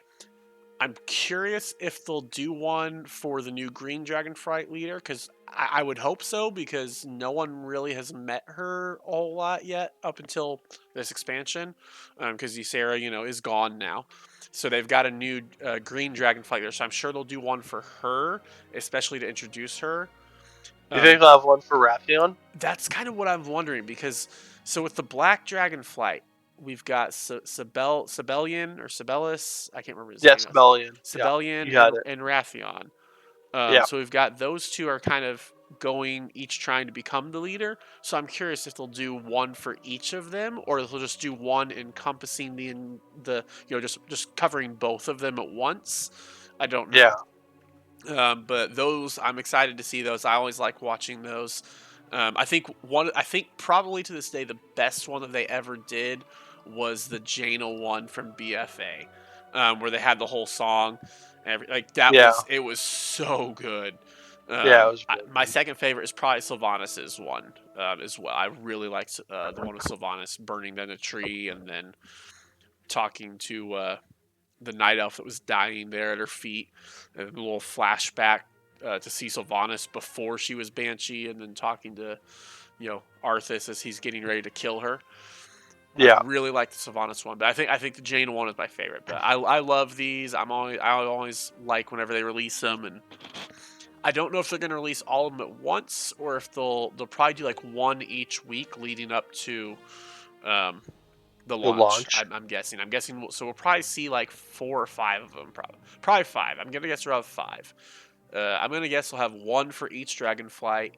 I'm curious if they'll do one for the new Green Dragonflight leader, because I would hope so, because no one really has met her a whole lot yet up until this expansion, because Ysera, is gone now. So they've got a new Green Dragonflight leader, so I'm sure they'll do one for her, especially to introduce her. You think they'll have one for Rathion? That's kind of what I'm wondering, because so with the Black Dragonflight, we've got Sibelian or Sibelius. I can't remember his name. Yes, Bellion. Yeah, Sibelian you had it. and Rathion. Yeah. So we've got those two are kind of going each trying to become the leader. So I'm curious if they'll do one for each of them, or if they'll just do one encompassing the just covering both of them at once. I don't Yeah. know. But those, I'm excited to see those. I always like watching those. I think probably to this day the best one that they ever did was the Jaina one from BFA, where they had the whole song. Like that Yeah. was it was so good. Yeah. It was really My good. second favorite is probably Sylvanas' one as well. I really liked the one with Sylvanas burning down a tree and then talking to the night elf that was dying there at her feet. And a little flashback to see Sylvanas before she was Banshee, and then talking to Arthas as he's getting ready to kill her. I Yeah. really like the Sylvanas one, but I think the Jaina one is my favorite. But I love these. I always like whenever they release them, and I don't know if they're going to release all of them at once or if they'll probably do like one each week leading up to um, the The launch. launch. I'm guessing. So we'll probably see like 4 or 5 of them. Probably 5. I'm gonna guess around 5. I'm gonna guess we'll have one for each Dragonflight,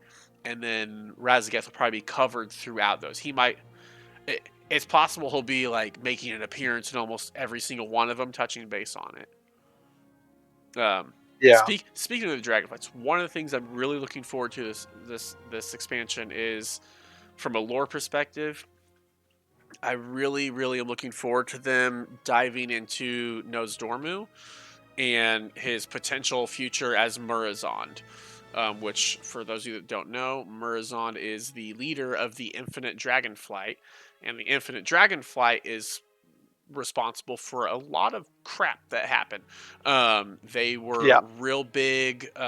and then Razageth will probably be covered throughout those. He might. It's possible he'll be like making an appearance in almost every single one of them, touching base on it. Yeah. Speaking of the Dragonflights, one of the things I'm really looking forward to this expansion is, from a lore perspective, I really, really am looking forward to them diving into Nosdormu and his potential future as Murazond. Which, for those of you that don't know, Murazond is the leader of the Infinite Dragonflight, and the Infinite Dragonflight is responsible for a lot of crap that happened. They were Yeah. real big. They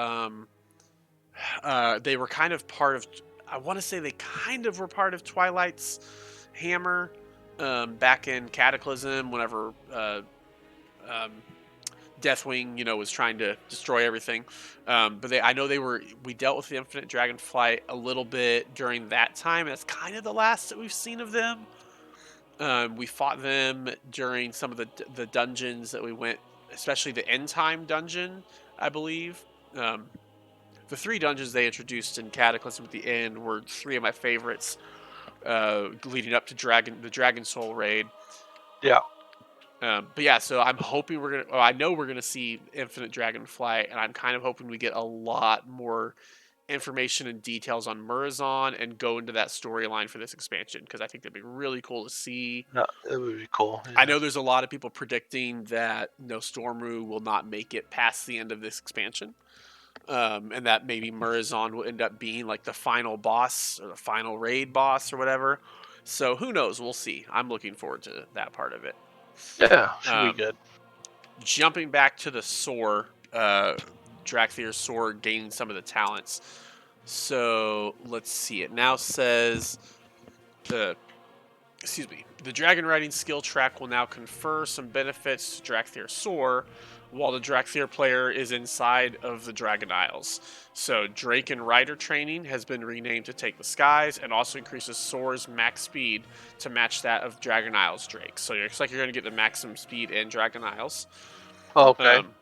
were kind of part of. I want to say they kind of were part of Twilight's hammer back in Cataclysm, whenever um, Deathwing, was trying to destroy everything. But I know we dealt with the Infinite Dragonflight a little bit during that time. That's kind of the last that we've seen of them. We fought them during some of the dungeons that we went, especially the end time dungeon, I believe. Um, the 3 dungeons they introduced in Cataclysm at the end were 3 of my favorites, leading up to the Dragon Soul raid. Yeah. But yeah, so I'm hoping we're gonna. Oh, I know we're gonna see Infinite Dragonflight, and I'm kind of hoping we get a lot more information and details on Murazon and go into that storyline for this expansion, because I think that'd be really cool to see. No, it would be cool. I Yeah. know there's a lot of people predicting that Stormru will not make it past the end of this expansion, and that maybe Murazon will end up being like the final boss or the final raid boss or whatever. So who knows? We'll see. I'm looking forward to that part of it. Yeah, should be Um, good. Jumping back to the Soar, Drakthir's Soar gaining some of the talents. So let's see. It now says the the dragon riding skill track will now confer some benefits to Drakthir Soar, while the Drakthir player is inside of the Dragon Isles. So Drake and Rider training has been renamed to Take the Skies, and also increases Soar's max speed to match that of Dragon Isles Drake. So it looks like you're going to get the maximum speed in Dragon Isles. Okay. Um,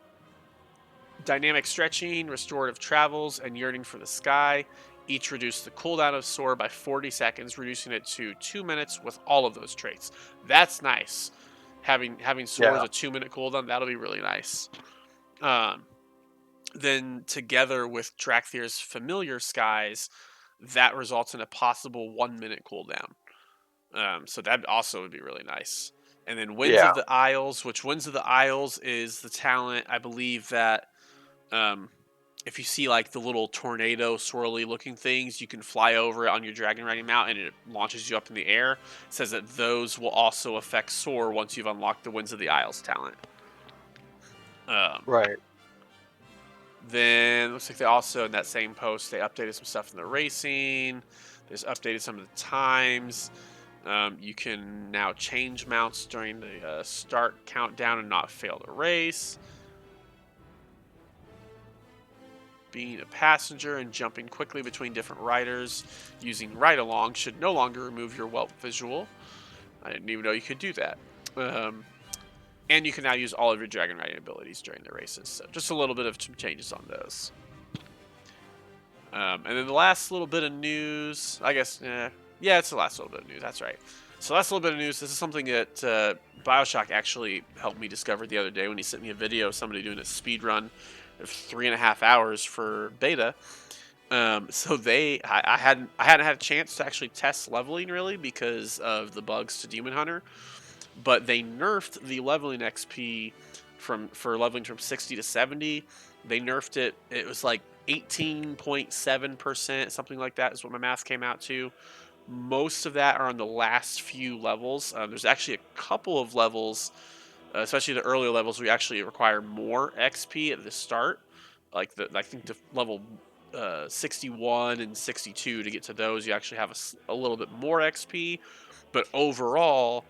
Dynamic stretching, restorative travels, and yearning for the sky each reduce the cooldown of Soar by 40 seconds, reducing it to 2 minutes with all of those traits. That's nice. Having Soar as Yeah. a 2-minute cooldown, that'll be really nice. Then together with Drakthir's familiar skies, that results in a possible 1-minute cooldown. So that also would be really nice. And then Winds Yeah. of the Isles, which Winds of the Isles is the talent, I believe that um, if you see like the little tornado swirly looking things, you can fly over it on your dragon riding mount and it launches you up in the air. It says that those will also affect Soar once you've unlocked the Winds of the Isles talent. Right. Then looks like they also in that same post they updated some stuff in the racing. They just updated some of the times. You can now change mounts during the start countdown and not fail the race. Being a passenger and jumping quickly between different riders using ride along should no longer remove your whelp visual. I didn't even know you could do that. And you can now use all of your dragon riding abilities during the races. So just a little bit of changes on those. And then the last little bit of news, I guess, yeah, it's the last little bit of news. That's right. So last little bit of news. This is something that Bioshock actually helped me discover the other day when he sent me a video of somebody doing a speed run of 3.5 hours for beta. So I hadn't had a chance to actually test leveling really because of the bugs to Demon Hunter, but they nerfed the leveling XP for leveling from 60 to 70. They nerfed it. It was like 18.7%, something like that is what my math came out to. Most of that are on the last few levels. There's actually a couple of levels, especially the earlier levels, where you actually require more XP at the start. Like I think the level 61 and 62 to get to those, you actually have a little bit more XP. But overall,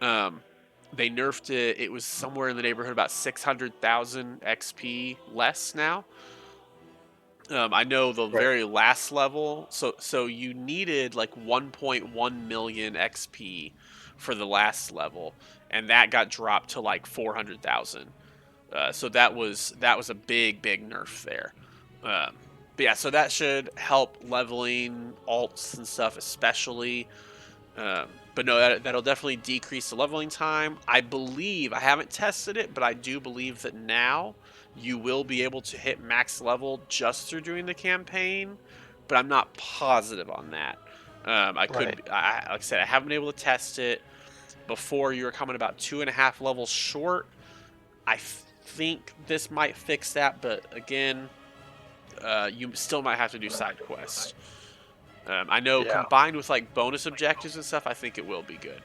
they nerfed it. It was somewhere in the neighborhood about 600,000 XP less now. I know the Right. very last level, so you needed like 1.1 million XP for the last level, and that got dropped to like 400,000. So that was a big nerf there. But yeah, so that should help leveling alts and stuff, especially. But no, that'll definitely decrease the leveling time. I believe, I haven't tested it, but I do believe that now you will be able to hit max level just through doing the campaign, but I'm not positive on that. I could, Right. like I said, I haven't been able to test it. Before, you were coming about 2.5 levels short. I think this might fix that, but again, you still might have to do side quests. I know Yeah. combined with like bonus objectives and stuff, I think it will be good.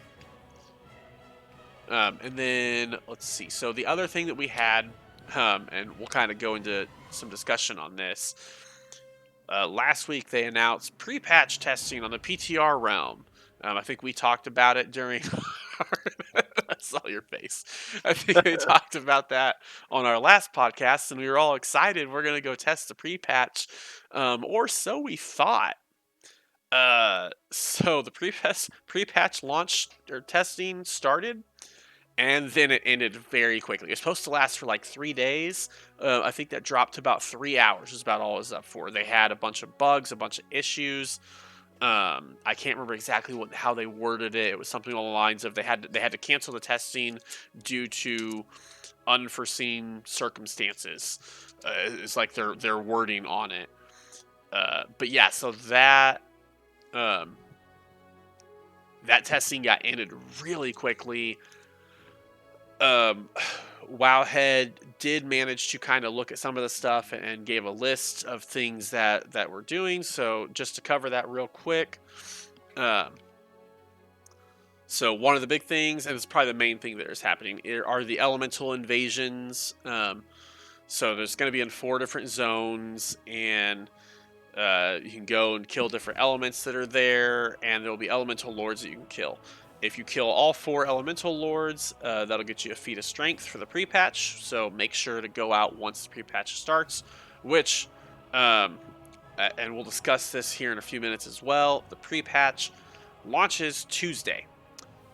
And then let's see. So the other thing that we had, and we'll kind of go into some discussion on this. Last week they announced pre-patch testing on the PTR realm. I think we talked about it during. I saw your face. I think they talked about that on our last podcast, and we were all excited. We're gonna go test the pre-patch, or so we thought. So the pre-patch launch or testing started, and then it ended very quickly. It's supposed to last for like 3 days. I think that dropped to about 3 hours. Is about all it was up for. They had a bunch of bugs, a bunch of issues. I can't remember exactly how they worded it. It was something along the lines of they had to cancel the testing due to unforeseen circumstances. It's like their wording on it. But yeah, so um, that testing got ended really quickly. um, Wowhead did manage to kind of look at some of the stuff and gave a list of things that we're doing. So just to cover that real quick, um, so one of the big things, and it's probably the main thing that is happening, are the elemental invasions. So there's going to be in 4 different zones, and you can go and kill different elements that are there, and there will be elemental lords that you can kill. If you kill all 4 elemental lords, that'll get you a feat of strength for the pre-patch. So make sure to go out once the pre-patch starts, which, and we'll discuss this here in a few minutes as well. The pre-patch launches Tuesday,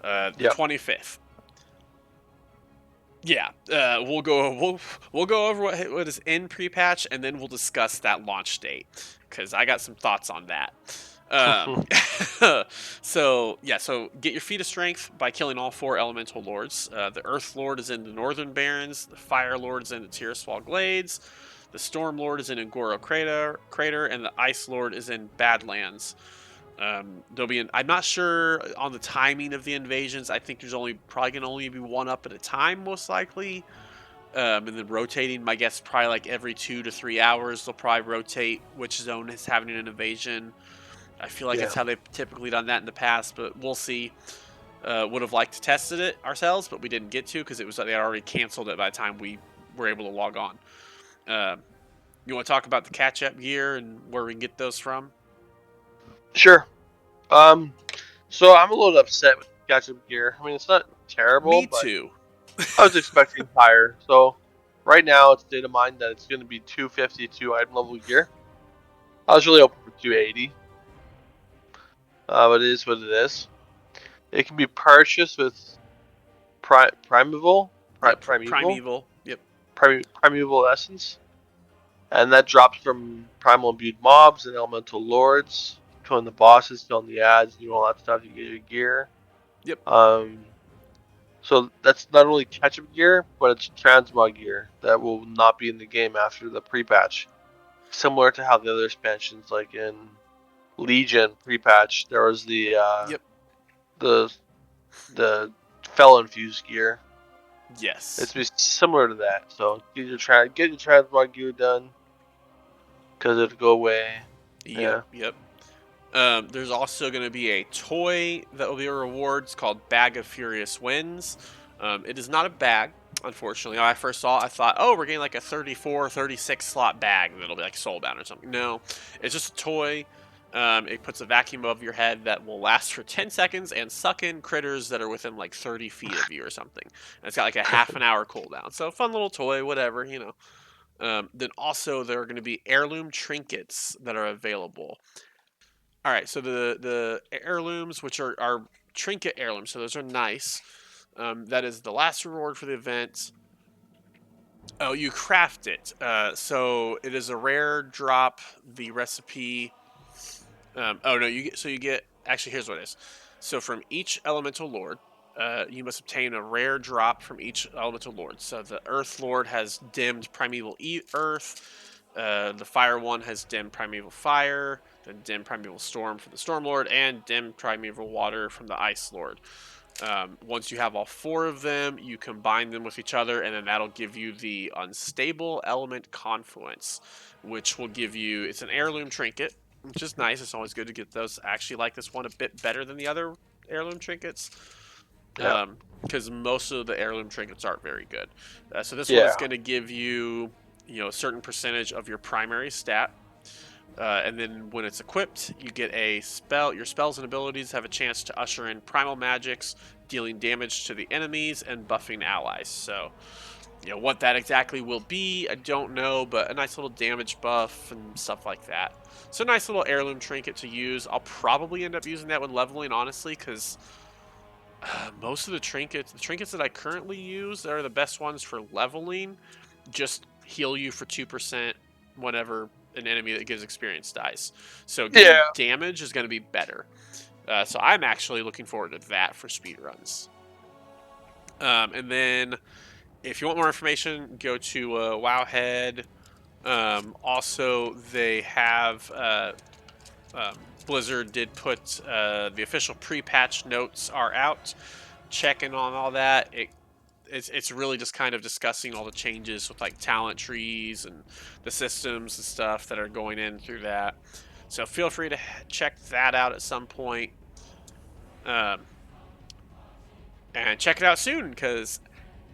the Yep. 25th. Yeah, we'll go over what is in pre-patch, and then we'll discuss that launch date because I got some thoughts on that. So yeah, so get your feat of strength by killing all 4 elemental lords. The Earth Lord is in the Northern Barrens. The Fire Lord is in the Tiriswal Glades. The Storm Lord is in Ngoro Crater, and the Ice Lord is in Badlands. There'll be I'm not sure on the timing of the invasions. I think there's probably gonna only be one up at a time, most likely. And then rotating, my guess, probably like every 2 to 3 hours, they'll probably rotate which zone is having an invasion. I feel like Yeah. it's how they've typically done that in the past, but we'll see. Would have liked to tested it ourselves, but we didn't get to because they had already canceled it by the time we were able to log on. You want to talk about the catch-up gear and where we can get those from? Sure. So I'm a little upset with the catch-up gear. I mean, it's not terrible, Me but too. I was expecting higher. So right now, it's state of mind that it's going to be 252 item level gear. I was really hoping for 280. But it is what it is. It can be purchased with primeval. Yep, Primeval. Primeval. Yep. Primeval essence. And that drops from primal imbued mobs and elemental lords. Killing the bosses, killing the ads, doing all that stuff. You get your gear. Yep. So that's not only catch-up gear, but it's transmog gear that will not be in the game after the pre-patch. Similar to how the other expansions, like in Legion pre-patch, there was the Yep. the Fel infused gear. Yes. It's be similar to that. So get your transmog gear done, because it'll go away. Yep. Yep. There's also going to be a toy that will be a reward. It's called Bag of Furious Winds. It is not a bag, unfortunately. When I first saw it, I thought, oh, we're getting like a 34, 36 slot bag that'll be like soulbound or something. No, it's just a toy. It puts a vacuum above your head that will last for 10 seconds and suck in critters that are within like 30 feet of you or something. And it's got like a half an hour cooldown. So fun little toy, whatever, you know. Then also there are going to be heirloom trinkets that are available. All right, so the heirlooms, which are trinket heirlooms, so those are nice. That is the last reward for the event. Oh, you craft it. So it is a rare drop. The recipe. Oh no, you get. Actually, here's what it is. So from each elemental lord, you must obtain a rare drop from each elemental lord. So the Earth Lord has dimmed Primeval Earth. The Fire one has dimmed Primeval Fire. Then dimmed Primeval Storm from the Storm Lord, and dimmed Primeval Water from the Ice Lord. Once you have all 4 of them, you combine them with each other, and then that'll give you the Unstable Element Confluence, which will give you. It's an heirloom trinket, which is nice. It's always good to get those. I actually like this one a bit better than the other heirloom trinkets, Yeah. because most of the heirloom trinkets aren't very good. So this one Yeah. is going to give you, a certain percentage of your primary stat. And then when it's equipped, you get a spell. Your spells and abilities have a chance to usher in primal magics, dealing damage to the enemies and buffing allies. So, what that exactly will be, I don't know, but a nice little damage buff and stuff like that. So a nice little heirloom trinket to use. I'll probably end up using that when leveling, honestly, because most of the trinkets that I currently use are the best ones for leveling, just heal you for 2% whenever an enemy that gives experience dies. So getting Yeah. damage is going to be better. So I'm actually looking forward to that for speedruns. And then if you want more information, go to Wowhead. Also, they have Blizzard did put the official pre-patch notes are out. Checking on all that. It's really just kind of discussing all the changes with like talent trees and the systems and stuff that are going in through that. So feel free to check that out at some point. And check it out soon, because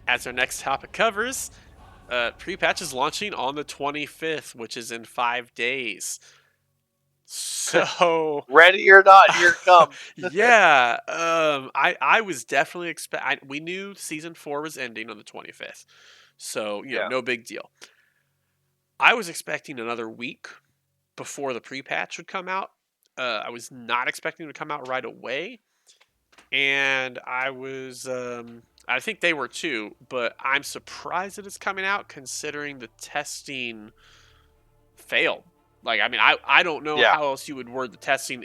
as our next topic covers, pre-patch is launching on the 25th, which is in 5 days. So Ready or not, here it comes. yeah, I was definitely we knew season 4 was ending on the 25th, so Yeah. no big deal. I was expecting another week before the pre-patch would come out. I was not expecting it to come out right away, and I think they were too, but I'm surprised that it's coming out considering the testing failed. Like, I mean, I don't know Yeah. how else you would word the testing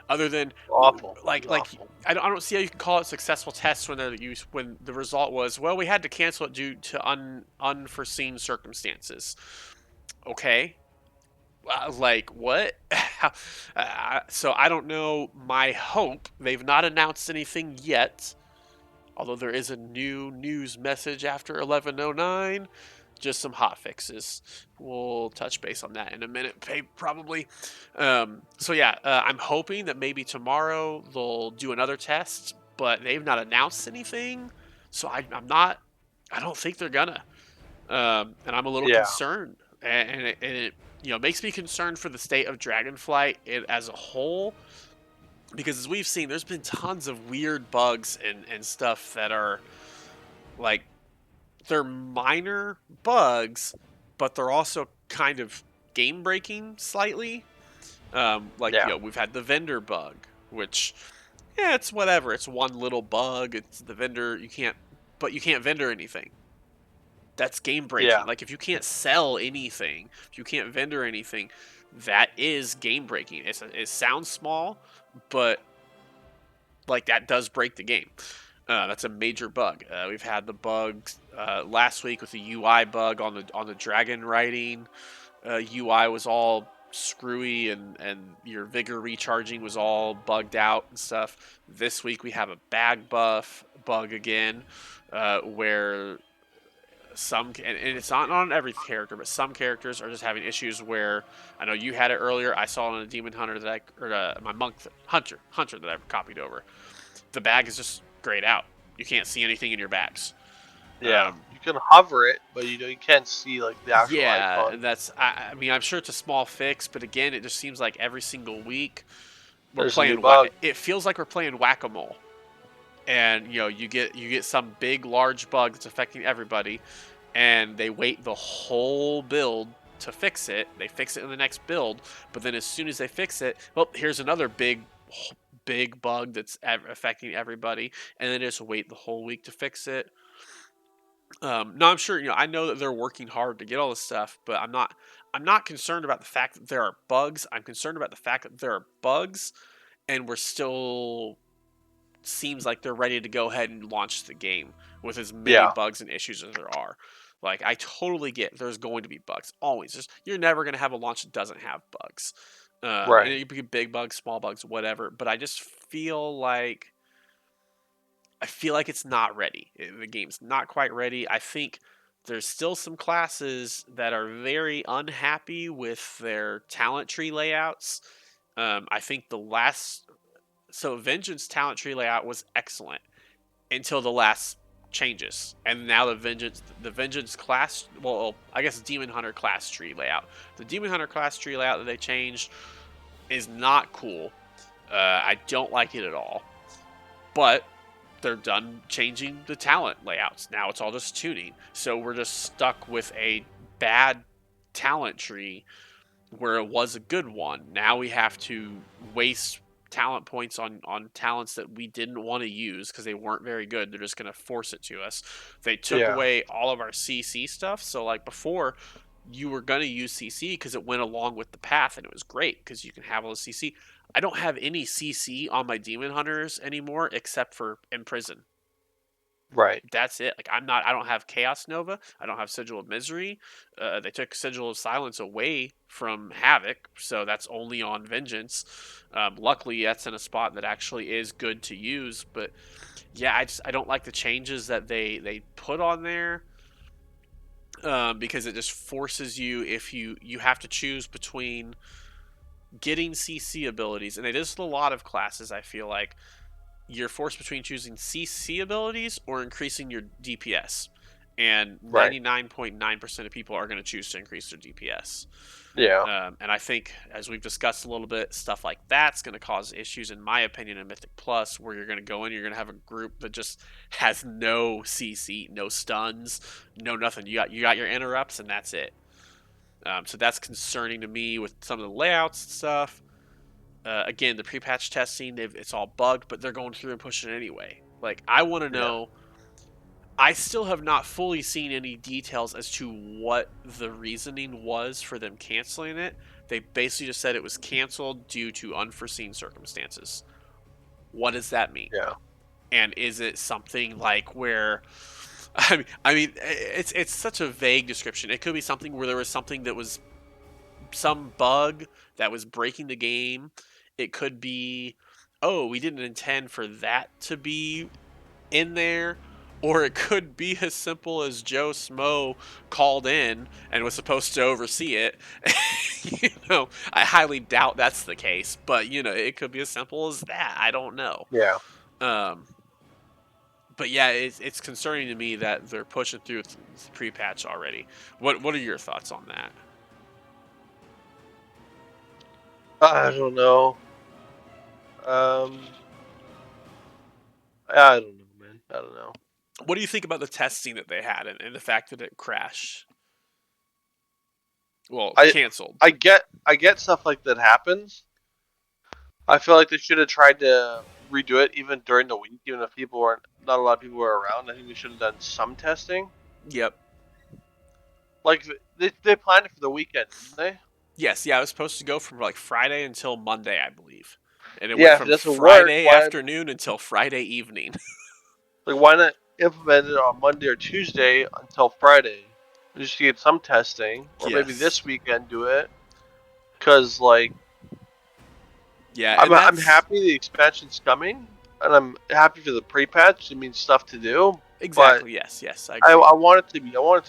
other than Awful. like Awful. I don't see how you can call it successful tests when they're used when the result was, well, we had to cancel it due to unforeseen circumstances. Okay, like what? So I don't know. My hope, they've not announced anything yet, although there is a new news message after 11:09. Just some hot fixes. We'll touch base on that in a minute, probably. So yeah, I'm hoping that maybe tomorrow they'll do another test, but they've not announced anything, so I'm not. I don't think they're gonna. And I'm a little Yeah. concerned, and it makes me concerned for the state of Dragonflight as a whole, because as we've seen, there's been tons of weird bugs and stuff that are like, they're minor bugs, but they're also kind of game breaking slightly. Yeah. We've had the vendor bug, which, yeah, it's whatever. It's one little bug. It's the vendor. But you can't vendor anything. That's game breaking. Yeah. Like, if you can't sell anything, if you can't vendor anything, that is game breaking. It sounds small, but like that does break the game. That's a major bug. We've had the bugs last week with the UI bug on the dragon riding. UI was all screwy, and your vigor recharging was all bugged out and stuff. This week we have a bag buff bug again, where and it's not on every character, but some characters are just having issues where, I know you had it earlier. I saw it on a demon hunter my monk hunter that I copied over. The bag is just grayed out. You can't see anything in your bags. Yeah. You can hover it, but you can't see like the actual Yeah, icon. and that's. I mean, I'm sure it's a small fix, but again, it just seems like every single week we're There's a new playing. bug. It feels like we're playing whack-a-mole, and you get some big large bug that's affecting everybody, and they wait the whole build to fix it. They fix it in the next build, but then as soon as they fix it, well, here's another big bug that's affecting everybody, and then just wait the whole week to fix it. No, I'm sure. I know that they're working hard to get all this stuff, but I'm not. I'm not concerned about the fact that there are bugs. I'm concerned about the fact that there are bugs, and we're still, seems like they're ready to go ahead and launch the game with as many Yeah. bugs and issues as there are. Like, I totally get there's going to be bugs. Always. You're never going to have a launch that doesn't have bugs. And Right. it could be big bugs, small bugs, whatever. But I just feel like it's not ready. The game's not quite ready. I think there's still some classes that are very unhappy with their talent tree layouts. I think Vengeance talent tree layout was excellent until the last changes, and now the Vengeance class. Well, I guess Demon Hunter class tree layout. The Demon Hunter class tree layout that they changed is not cool. I don't like it at all. But they're done changing the talent layouts. Now it's all just tuning. So we're just stuck with a bad talent tree where it was a good one. Now we have to waste talent points on talents that we didn't want to use because they weren't very good. They're just going to force it to us. They took Yeah. away all of our CC stuff. So like before, you were going to use CC because it went along with the path and it was great because you can have all the CC. I don't have any CC on my demon hunters anymore except for Imprison. Right. That's it. Like I don't have Chaos Nova. I don't have Sigil of Misery. They took Sigil of Silence away from Havoc, so that's only on Vengeance. Luckily, that's in a spot that actually is good to use. But yeah, I don't like the changes that they put on there. Because it just forces you if you have to choose between getting CC abilities, and it is a lot of classes. I feel like you're forced between choosing CC abilities or increasing your DPS. And Right. 99.9% of people are going to choose to increase their DPS. Yeah. And I think, as we've discussed a little bit, stuff like that's going to cause issues, in my opinion, in Mythic Plus, where you're going to go in, you're going to have a group that just has no CC, no stuns, no nothing. You got your interrupts, and that's it. So that's concerning to me with some of the layouts and stuff. Again, the pre-patch testing, it's all bugged, but they're going through and pushing it anyway. Like, I want to Yeah. know. I still have not fully seen any details as to what the reasoning was for them canceling it. They basically just said it was canceled due to unforeseen circumstances. What does that mean? Yeah. And is it something like where I mean, it's such a vague description. It could be something where there was something that was some bug that was breaking the game. It could be, oh, we didn't intend for that to be in there. Or it could be as simple as Joe Smo called in and was supposed to oversee it. I highly doubt that's the case, but it could be as simple as that. I don't know. Yeah. Um, but yeah, it's concerning to me that they're pushing through the pre-patch already. What are your thoughts on that? I don't know. I don't know, man. I don't know. What do you think about the testing that they had and the fact that it crashed? Well, I canceled. I get stuff like that happens. I feel like they should have tried to redo it even during the week, even if people weren't not a lot of people were around. I think they should have done some testing. Yep. Like they planned it for the weekend, didn't they? Yes, yeah, it was supposed to go from like Friday until Monday, I believe. And it went Yeah, if it from doesn't work, Friday why afternoon until Friday evening. why not implement it on Monday or Tuesday until Friday? Just to get some testing, or maybe Yes. this weekend do it. Cause like Yeah, I'm and I'm that's happy the expansion's coming, and I'm happy for the pre-patch. It means stuff to do, but exactly, yes, I I agree. I want it to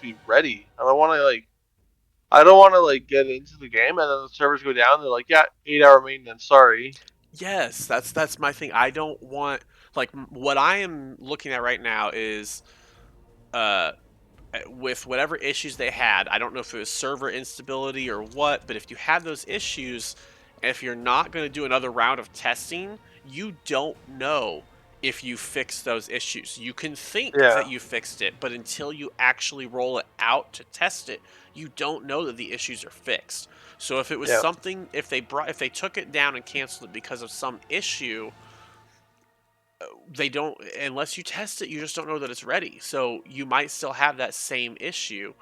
be ready. I don't want to get into the game and then the servers go down. They're like, yeah, 8 hour maintenance. Sorry. Yes, that's my thing. I don't want like what I am looking at right now is uh with whatever issues they had. I don't know if it was server instability or what, but if you had those issues, if you're not going to do another round of testing, you don't know if you fix those issues. You can think that Yeah, you fixed it, but until you actually roll it out to test it, you don't know that the issues are fixed. So if it was yeah, something, if they took it down and canceled it because of some issue, they don't, unless you test it, you just don't know that it's ready. So you might still have that same issue.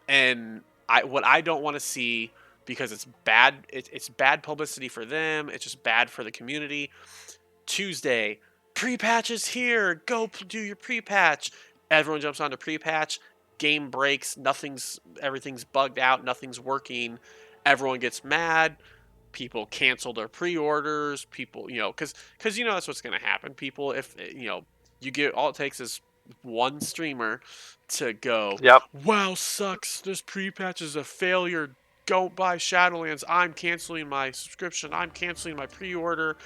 And what I don't want to see, because it's bad, it's bad publicity for them. It's just bad for the community. Tuesday, pre-patch is here. Go do your pre-patch. Everyone jumps onto pre-patch. Game breaks. Everything's bugged out. Nothing's working. Everyone gets mad. People cancel their pre-orders. People, because that's what's going to happen. People, if you get, all it takes is one streamer to go, yep, wow, sucks. This pre-patch is a failure. Don't buy Shadowlands. I'm canceling my subscription. I'm canceling my pre-order.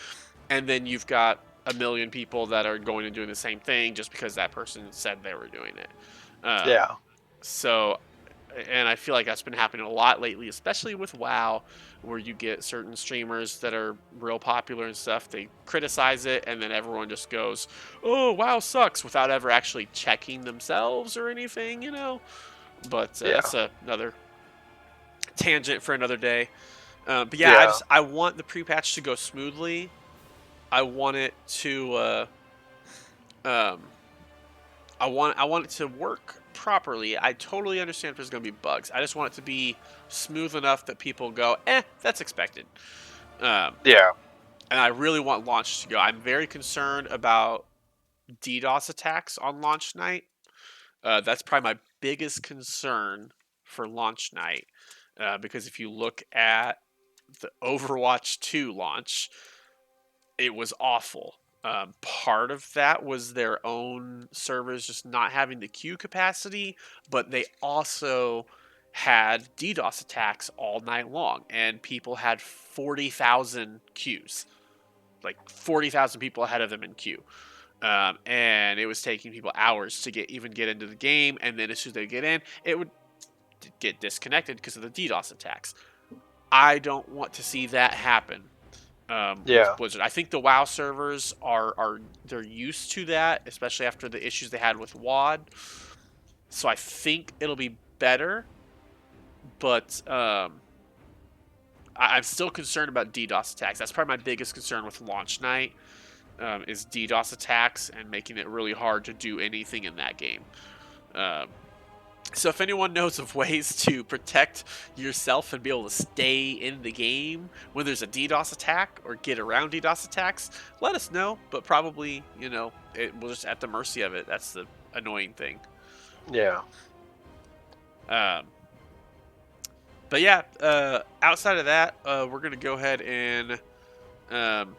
And then you've got a million people that are going and doing the same thing just because that person said they were doing it. Um, yeah, so and I feel like that's been happening a lot lately, especially with WoW, where you get certain streamers that are real popular and stuff. They criticize it, and then everyone just goes, "Oh, WoW sucks," without ever actually checking themselves or anything, you know. But Yeah. that's another tangent for another day. But yeah, Yeah. I want the pre-patch to go smoothly. I want it to um, I want it to work properly. I totally understand if there's going to be bugs. I just want it to be smooth enough that people go, that's expected. Um, Yeah. and I really want launch to go. I'm very concerned about DDoS attacks on launch night. That's probably my biggest concern for launch night. Because if you look at the Overwatch 2 launch, it was awful. Part of that was their own servers just not having the queue capacity, but they also had DDoS attacks all night long, and people had 40,000 queues, like 40,000 people ahead of them in queue. And it was taking people hours to get into the game, and then as soon as they get in, it would get disconnected because of the DDoS attacks. I don't want to see that happen with Yeah. Blizzard. I think the WoW servers are they're used to that, especially after the issues they had with WoD. So I think it'll be better, but I'm still concerned about DDoS attacks. That's probably my biggest concern with launch night is DDoS attacks and making it really hard to do anything in that game. Um, So if anyone knows of ways to protect yourself and be able to stay in the game when there's a DDoS attack or get around DDoS attacks, let us know. But probably, we're just at the mercy of it. That's the annoying thing. Yeah. Um, but yeah, outside of that, we're gonna go ahead and um,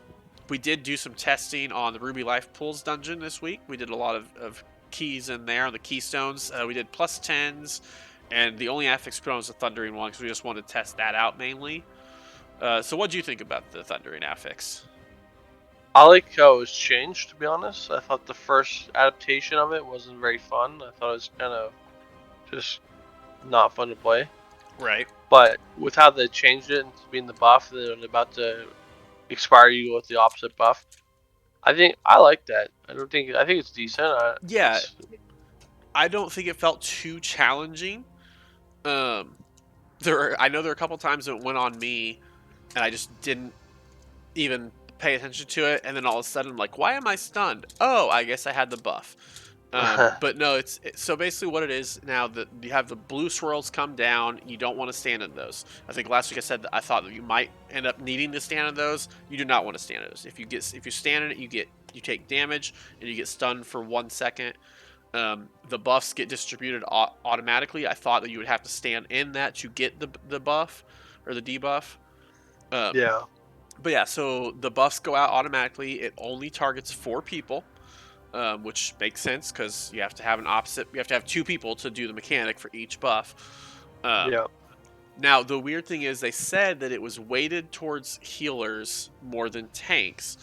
we did do some testing on the Ruby Life Pools dungeon this week. We did a lot of keys in there on the keystones. We did plus 10s, and the only affix put on was the Thundering one because we just wanted to test that out mainly. So what do you think about the Thundering affix? I like how it was changed, to be honest. I thought the first adaptation of it wasn't very fun. I thought it was kind of just not fun to play. Right. But with how they changed it into being the buff, they're about to expire you with the opposite buff. I think I like that. I think it's decent. Yeah, It's I don't think it felt too challenging. Um, I know there were a couple times it went on me, and I just didn't even pay attention to it, and then all of a sudden I'm like, why am I stunned? Oh, I guess I had the buff. But no, so basically what it is now that you have the blue swirls come down. You don't want to stand in those. I think last week I said that I thought that you might end up needing to stand in those. You do not want to stand in those. If you stand in it, you take damage and you get stunned for 1 second. The buffs get distributed automatically. I thought that you would have to stand in that to get the buff or the debuff. Um, yeah. but yeah, so the buffs go out automatically. It only targets 4 people, which makes sense because you have to have an opposite. You have to have 2 people to do the mechanic for each buff. Yeah. Now, the weird thing is they said that it was weighted towards healers more than tanks.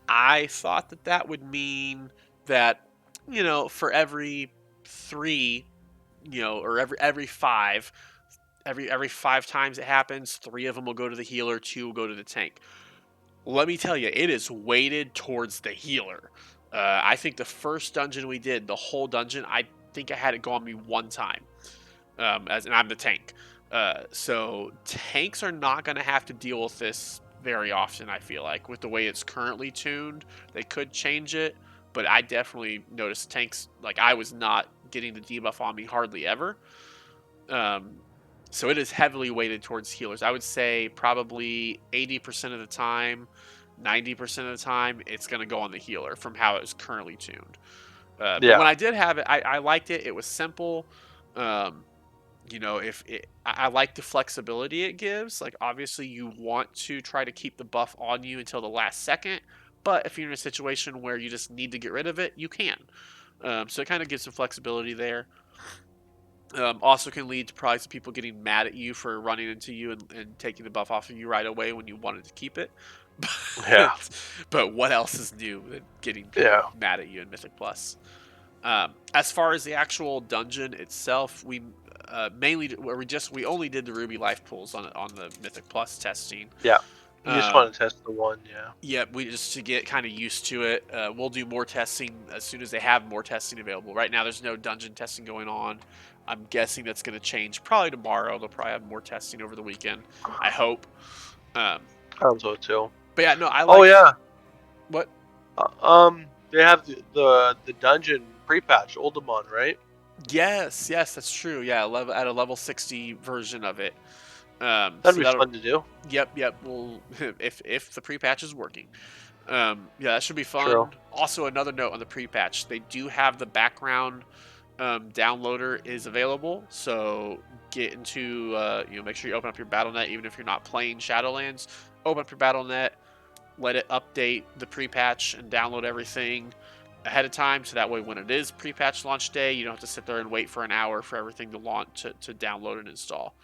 I thought that that would mean that, for every 3, or every 5, every 5 times it happens, 3 of them will go to the healer, 2 will go to the tank. Let me tell you, it is weighted towards the healer. I think the first dungeon we did, the whole dungeon, I think I had it go on me 1 time, and I'm the tank. So tanks are not going to have to deal with this very often. I feel like with the way it's currently tuned, they could change it, but I definitely noticed tanks. Like I was not getting the debuff on me hardly ever. Um, so it is heavily weighted towards healers. I would say probably 80% of the time, 90% of the time, it's going to go on the healer from how it was currently tuned. But when Yeah. I did have it, I liked it. It was simple. Um, I like the flexibility it gives. Like obviously, you want to try to keep the buff on you until the last second. But if you're in a situation where you just need to get rid of it, you can. So it kind of gives some flexibility there. Also can lead to probably some people getting mad at you for running into you and taking the buff off of you right away when you wanted to keep it. Yeah. But what else is new than getting Yeah. people mad at you in Mythic Plus? As far as the actual dungeon itself, mainly where we only did the Ruby Life pools on the Mythic Plus testing. Yeah. You just want to test the one, yeah. Yeah, we just to get kind of used to it. We'll do more testing as soon as they have more testing available. Right now, there's no dungeon testing going on. I'm guessing that's going to change probably tomorrow. They'll probably have more testing over the weekend. I hope. Um, I hope so too. but yeah, no, I Oh like. yeah. What? They have the dungeon pre-patch Oldemon, right? Yes, that's true. Yeah, at a level 60 version of it. That'd So be that'll. fun to do. Yep. Well, if the pre-patch is working. Yeah, that should be True. fun. Also, another note on the pre-patch: they do have the background downloader is available. So get into make sure you open up your BattleNet, even if you're not playing Shadowlands. Open up your BattleNet, let it update the pre-patch, and download everything ahead of time. So that way, when it is pre-patch launch day, you don't have to sit there and wait for an hour for everything to launch to download and install.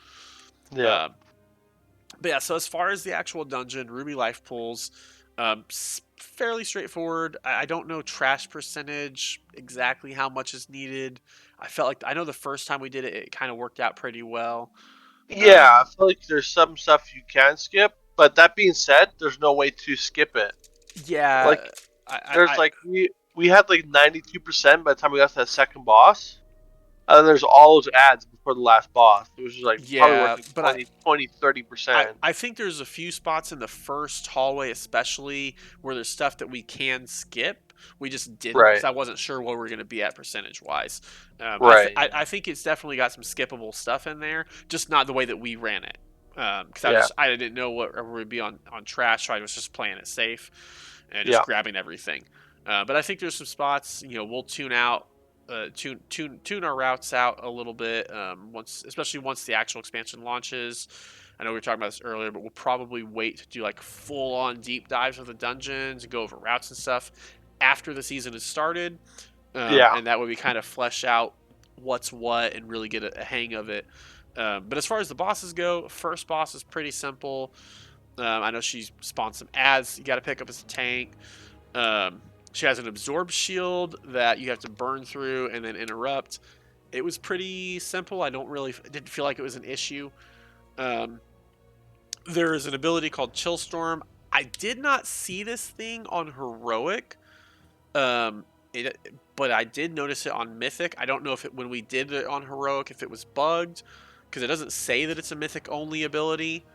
Yeah. Um, but yeah, so as far as the actual dungeon, Ruby Life pools, fairly straightforward. I don't know trash percentage exactly how much is needed. I felt like I know the first time we did it, it kind of worked out pretty well. Yeah, I Um, feel like there's some stuff you can skip, but that being said, there's no way to skip it. yeah, Like there's I like we had like 92% by the time we got to that second boss. And then there's all those ads before the last boss. It was just like probably worth yeah, like but 20-30%. I think there's a few spots in the first hallway, especially where there's stuff that we can skip. We just didn't because Right. I wasn't sure where we're going to be at percentage wise. Right. I think it's definitely got some skippable stuff in there, just not the way that we ran it. Because Yeah. I didn't know what would be on trash, so I was just playing it safe and just Yeah. grabbing everything. But I think there's some spots. We'll tune our routes out a little bit especially once the actual expansion launches. I know we were talking about this earlier, but we'll probably wait to do like full on deep dives of the dungeons and go over routes and stuff after the season has started. Yeah. And that way we kind of flesh out what's what and really get a hang of it. But as far as the bosses go, first boss is pretty simple. I know she spawned some ads you got to pick up as a tank. Um, she has an absorb shield that you have to burn through and then interrupt. It was pretty simple. Didn't feel like it was an issue. Um, there is an ability called Chill Storm. I did not see this thing on heroic, um, it, but I did notice it on mythic. I don't know if when we did it on heroic if it was bugged because it doesn't say that it's a mythic only ability.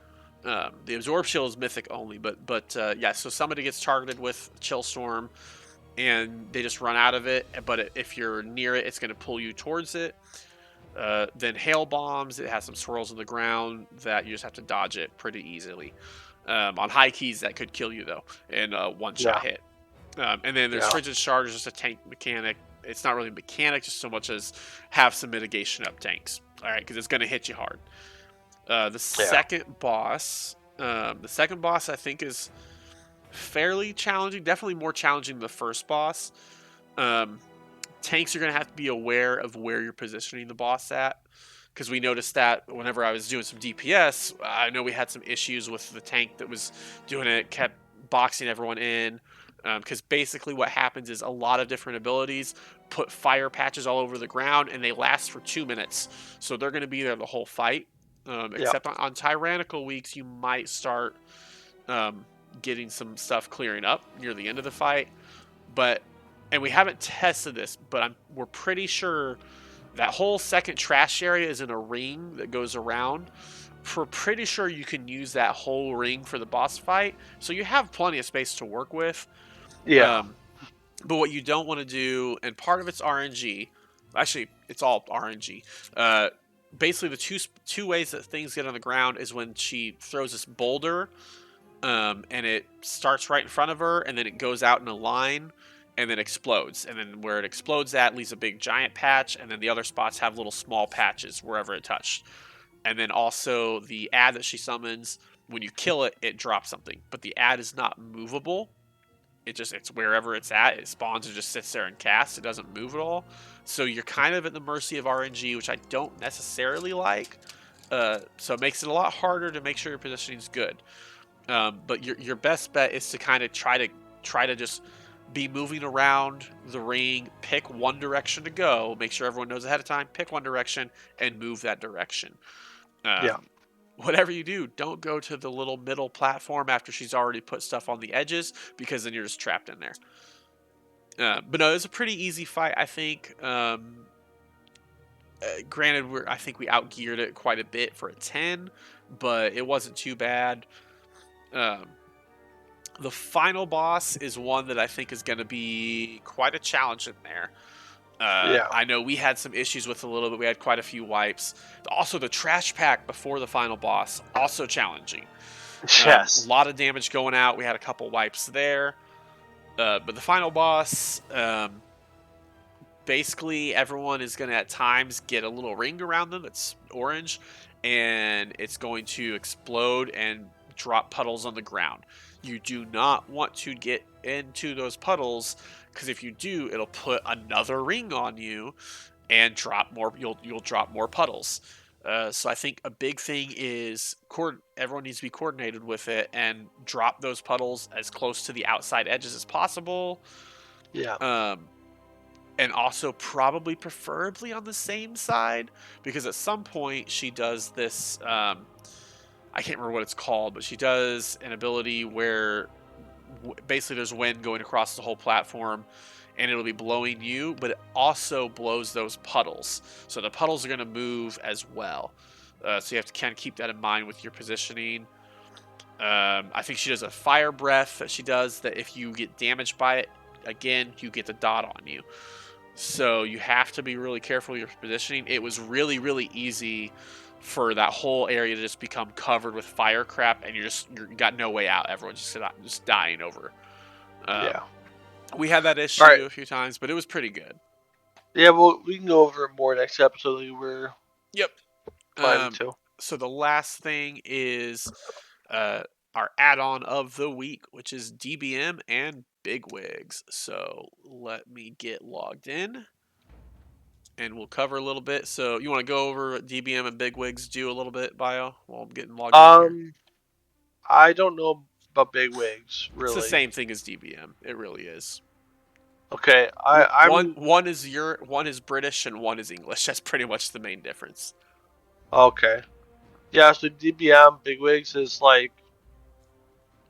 The absorb shield is mythic only, but yeah. So somebody gets targeted with Chill Storm, and they just run out of it. But if you're near it, it's going to pull you towards it. Then hail bombs. It has some swirls on the ground that you just have to dodge it pretty easily. On high keys, that could kill you though in a one-shot Yeah. hit. And then there's Yeah. frigid shard, is just a tank mechanic. It's not really a mechanic, just so much as have some mitigation up tanks. All right, because it's going to hit you hard. The second boss, I think is fairly challenging. Definitely more challenging than the first boss. Tanks are going to have to be aware of where you're positioning the boss at, because we noticed that whenever I was doing some DPS, I know we had some issues with the tank that was doing it, kept boxing everyone in. Because basically what happens is a lot of different abilities put fire patches all over the ground, and they last for 2 minutes. So they're going to be there the whole fight. Yeah. Except on tyrannical weeks, you might start um, getting some stuff clearing up near the end of the fight. And we haven't tested this, but we're pretty sure that whole second trash area is in a ring that goes around. We're pretty sure you can use that whole ring for the boss fight, so you have plenty of space to work with. Yeah. Um, but what you don't want to do, and part of it's RNG. Actually, it's all RNG. Basically, the two ways that things get on the ground is when she throws this boulder, and it starts right in front of her, and then it goes out in a line, and then explodes. And then where it explodes at leaves a big giant patch, and then the other spots have little small patches wherever it touched. And then also the ad that she summons, when you kill it, it drops something. But the ad is not movable. It's wherever it's at. It spawns and just sits there and casts. It doesn't move at all. So you're kind of at the mercy of RNG, which I don't necessarily like. So it makes it a lot harder to make sure your positioning is good. But your best bet is to kind of try to just be moving around the ring, pick one direction to go, make sure everyone knows ahead of time, pick one direction, and move that direction. Yeah. Whatever you do, don't go to the little middle platform after she's already put stuff on the edges, because then you're just trapped in there. But no, it was a pretty easy fight, I think. Granted, I think we outgeared it quite a bit for a 10, but it wasn't too bad. The final boss is one that I think is going to be quite a challenge in there. Yeah. I know we had some issues with a little bit. We had quite a few wipes. Also, the trash pack before the final boss, also challenging. A Yes. lot of damage going out. We had a couple wipes there. But the final boss, basically everyone is going to at times get a little ring around them that's orange, and it's going to explode and drop puddles on the ground. You do not want to get into those puddles, because if you do, it'll put another ring on you and drop more. You'll drop more puddles. So I think a big thing is everyone needs to be coordinated with it and drop those puddles as close to the outside edges as possible. Yeah. And also probably preferably on the same side, because at some point she does this, I can't remember what it's called, but she does an ability where basically there's wind going across the whole platform, and it'll be blowing you, but it also blows those puddles, so the puddles are going to move as well. So you have to kind of keep that in mind with your positioning. I think she does a fire breath that she does, that if you get damaged by it, again, you get the dot on you. So you have to be really careful with your positioning. It was really, really easy for that whole area to just become covered with fire crap, and you got no way out. Everyone's just dying over. Yeah. We had that issue All right. a few times, but it was pretty good. Yeah. Well, we can go over it more next episode. We're Yep. planning to. So the last thing is our add-on of the week, which is DBM and Bigwigs. So let me get logged in, and we'll cover a little bit. So you want to go over what DBM and Bigwigs do a little bit, Bio, while I'm getting logged in here? I don't know about big wigs really. It's the same thing as DBM. It really is. Okay, I'm one is British and one is English. That's pretty much the main difference. okay. Yeah, so DBM bigwigs is like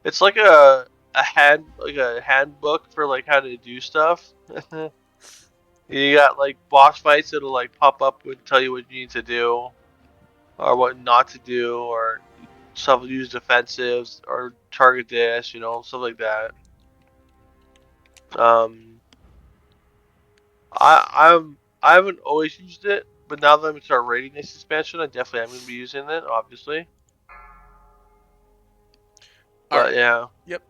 it's like a handbook for like how to do stuff. You got like boss fights that'll like pop up and tell you what you need to do, or what not to do, or use defensives or target this, stuff like that. Um, I haven't always used it, but now that I'm gonna start rating this expansion, I definitely am gonna be using it, obviously. All But right. yeah. Yep.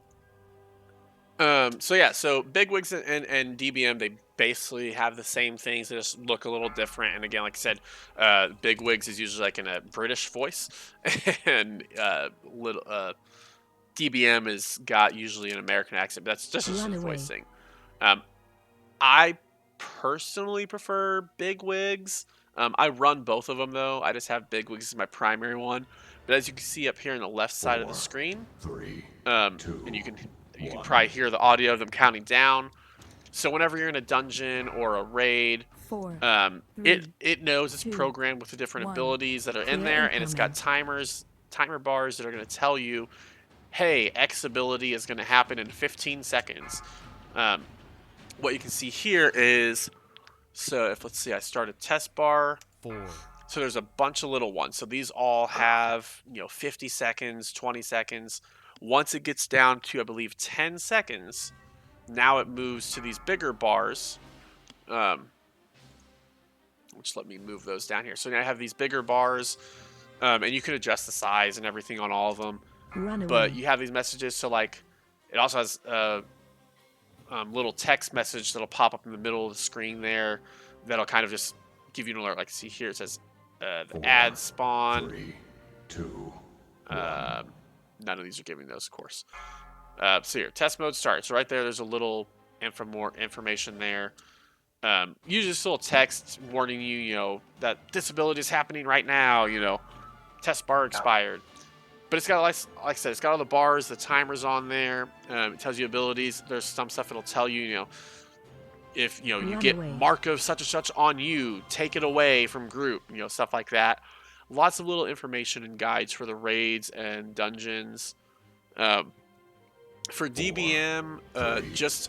So Bigwigs and DBM, they basically have the same things. They just look a little different. And again, like I said, Bigwigs is usually like in a British voice, and DBM is got usually an American accent. But that's just a voice thing. I personally prefer Bigwigs. I run both of them though. I just have Bigwigs as my primary one. But as you can see up here on the left side of the screen, and you can probably hear the audio of them counting down. So whenever you're in a dungeon or a raid, it knows it's programmed with the different abilities that are in there, and it's got timer bars that are going to tell you, hey, X ability is going to happen in 15 seconds. What you can see here is, so if, let's see, I start a test bar. So there's a bunch of little ones. So these all have, 50 seconds, 20 seconds. Once it gets down to, I believe, 10 seconds, now it moves to these bigger bars. Which, let me move those down here. So now I have these bigger bars, and you can adjust the size and everything on all of them. But you have these messages, so like, it also has a little text message that'll pop up in the middle of the screen there that'll kind of just give you an alert. Like, see here, it says the ad spawn. 3, 2, none of these are giving those, of course. So here, test mode starts. So right there's a little more information there. Usually just a little text warning you, that disability is happening right now, test bar expired. But it's got, like I said, it's got all the bars, the timers on there. It tells you abilities. There's some stuff it'll tell you, if you get mark of such and such on you, take it away from group, stuff like that. Lots of little information and guides for the raids and dungeons. Um, for DBM, just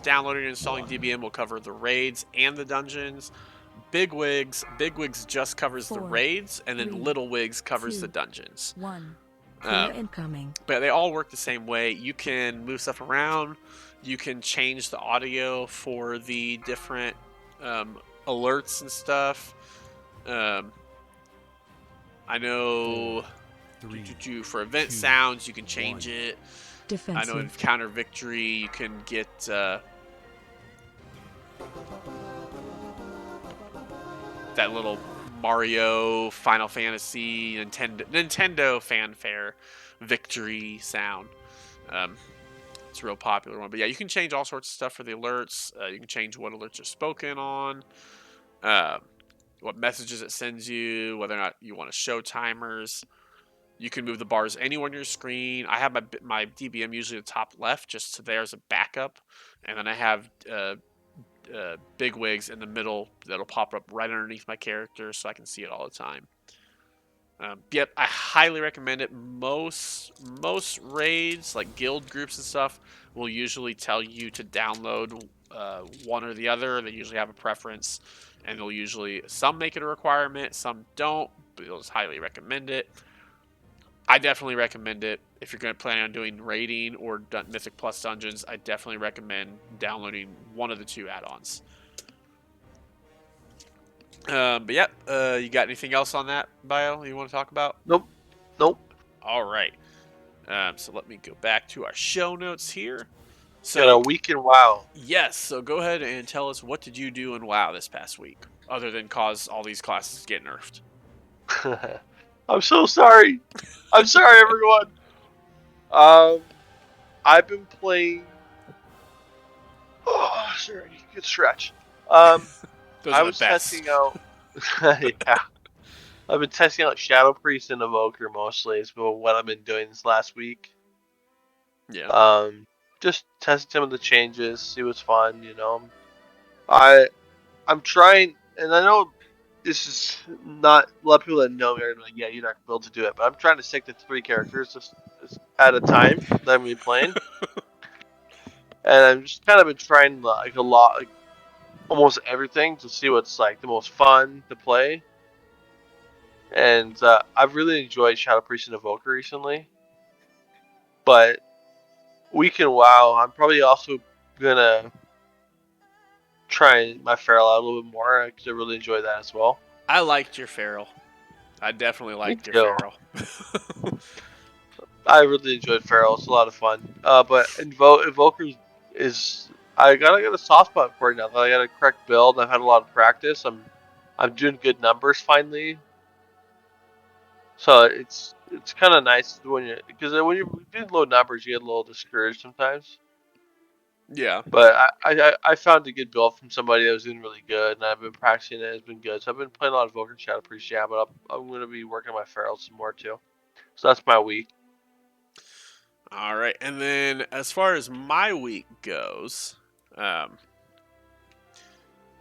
downloading and installing DBM will cover the raids and the dungeons. Bigwigs just covers the raids, and then Little Wigs covers the dungeons. But they all work the same way. You can move stuff around. You can change the audio for the different alerts and stuff. I know for event sounds, you can change it. I know in Counter Victory, you can get that little Mario, Final Fantasy, Nintendo fanfare victory sound. It's a real popular one. But yeah, you can change all sorts of stuff for the alerts. You can change what alerts are spoken on, what messages it sends you, whether or not you want to show timers. You can move the bars anywhere on your screen. I have my DBM usually at the top left, just so there's a backup. And then I have big wigs in the middle that'll pop up right underneath my character so I can see it all the time. Yep, I highly recommend it. Most raids, like guild groups and stuff, will usually tell you to download one or the other. They usually have a preference, and they'll usually, some make it a requirement, some don't, but they'll just highly recommend it. I definitely recommend it. If you're going to plan on doing raiding or Mythic Plus dungeons, I definitely recommend downloading one of the two add-ons. But yeah, you got anything else on that bio you want to talk about? Nope. All right. So let me go back to our show notes here. So got a week in WoW. Yes. So go ahead and tell us, what did you do in WoW this past week, other than cause all these classes to get nerfed? I'm so sorry. I'm sorry, everyone. I've been playing. Oh, sorry, good stretch. I was testing out. Yeah, I've been testing out Shadow Priest and Evoker mostly. Is what I've been doing this last week. Yeah. Just testing some of the changes. See what's fun. I'm trying, and I know this is not a lot of people that know me are like, yeah, you're not gonna be able to do it. But I'm trying to stick to 3 characters just at a time that I'm gonna be playing. And I've just kind of been trying like a lot, like almost everything to see what's like the most fun to play. And I've really enjoyed Shadow Priest and Evoker recently. But week in WoW, I'm probably also gonna try my Feral out a little bit more because I really enjoy that as well. I liked your Feral. I definitely liked your Feral. I really enjoyed Feral. It's a lot of fun. But Evoker is, I gotta get a soft spot for it now. I got a correct build. I've had a lot of practice. I'm doing good numbers finally. So it's kind of nice when you, because when you're doing low numbers, you get a little discouraged sometimes. Yeah. But I found a good build from somebody that was doing really good, and I've been practicing it. It's been good. So I've been playing a lot of Evoker and Shadow Priest, yeah, but I'm going to be working on my Feral some more too. So that's my week. All right, and then as far as my week goes,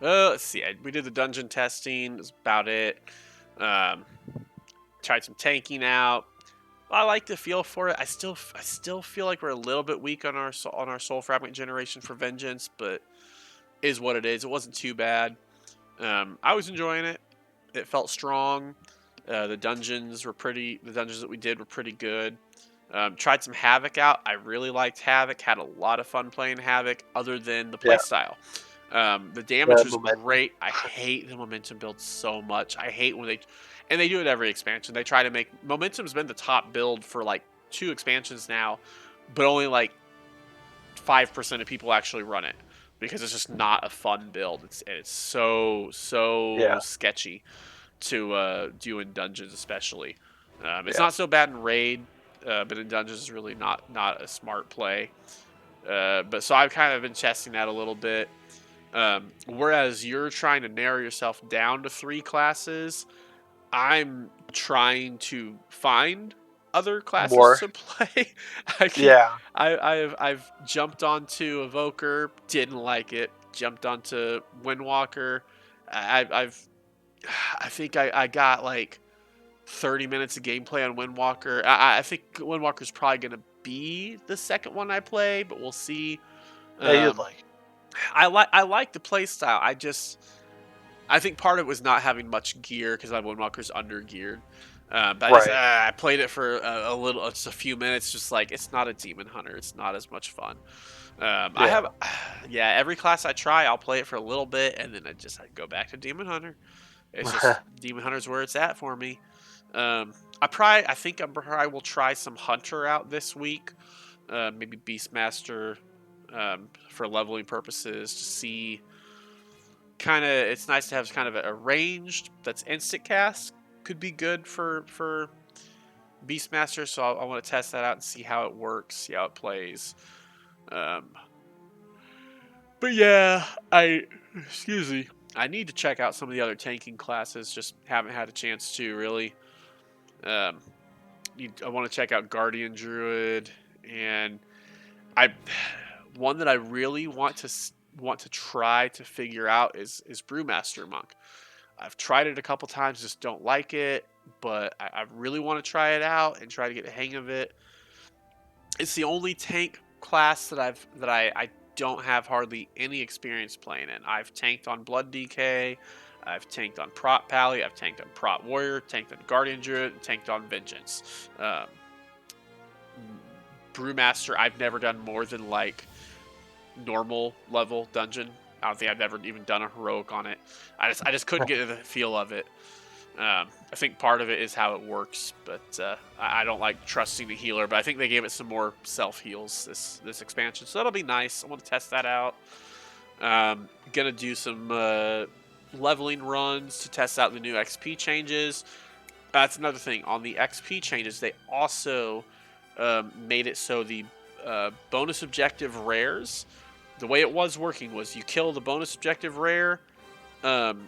let's see. We did the dungeon testing. That's about it. Tried some tanking out. I like the feel for it. I still feel like we're a little bit weak on our soul fragment generation for vengeance, but is what it is. It wasn't too bad. I was enjoying it. It felt strong. The dungeons that we did were pretty good. Tried some Havoc out. I really liked Havoc. Had a lot of fun playing Havoc, other than the playstyle. The damage was great. I hate the momentum build so much. I hate when they do it every expansion. They try to make momentum's been the top build for like 2 expansions now, but only like 5% of people actually run it because it's just not a fun build. It's so sketchy to do in dungeons, especially. It's not so bad in raid, but in dungeons is really not a smart play. But so I've kind of been testing that a little bit. Whereas you're trying to narrow yourself down to 3 classes, I'm trying to find other classes more. to play. I can, Yeah. I've jumped onto Evoker, didn't like it. Jumped onto Windwalker. I've I think I got like 30 minutes of gameplay on Windwalker. I think Windwalker's probably gonna be the second one I play, but we'll see. Yeah, you'd Um, like. I like the play style. I think part of it was not having much gear because my Windwalker's under geared. But Right. I played it for a little, just a few minutes. Just like it's not a demon hunter. It's not as much fun. I Yeah. have, yeah. Every class I try, I'll play it for a little bit, and then I go back to demon hunter. It's just demon hunter's where it's at for me. I think I will try some hunter out this week. Maybe Beastmaster, for leveling purposes to see. Kind of, it's nice to have kind of a ranged that's instant cast. Could be good for Beastmaster, so I want to test that out and see how it works, see how it plays. Um, but yeah, excuse me. I need to check out some of the other tanking classes. Just haven't had a chance to really. Um, I want to check out Guardian Druid, and I one that I really want to try to figure out is Brewmaster Monk. I've tried it a couple times, just don't like it, but I really want to try it out and try to get the hang of it. It's the only tank class that I don't have hardly any experience playing in. I've tanked on Blood DK, I've tanked on Prot Pally, I've tanked on Prot Warrior, tanked on Guardian Druid, and tanked on Vengeance. Brewmaster, I've never done more than like normal level dungeon. I don't think I've ever even done a heroic on it. I just couldn't get the feel of it. I think part of it is how it works, but I don't like trusting the healer. But I think they gave it some more self heals this expansion, so that'll be nice. I want to test that out. Gonna do some leveling runs to test out the new XP changes. That's another thing on the XP changes. They also made it so the bonus objective rares. The way it was working was you kill the bonus objective rare, um,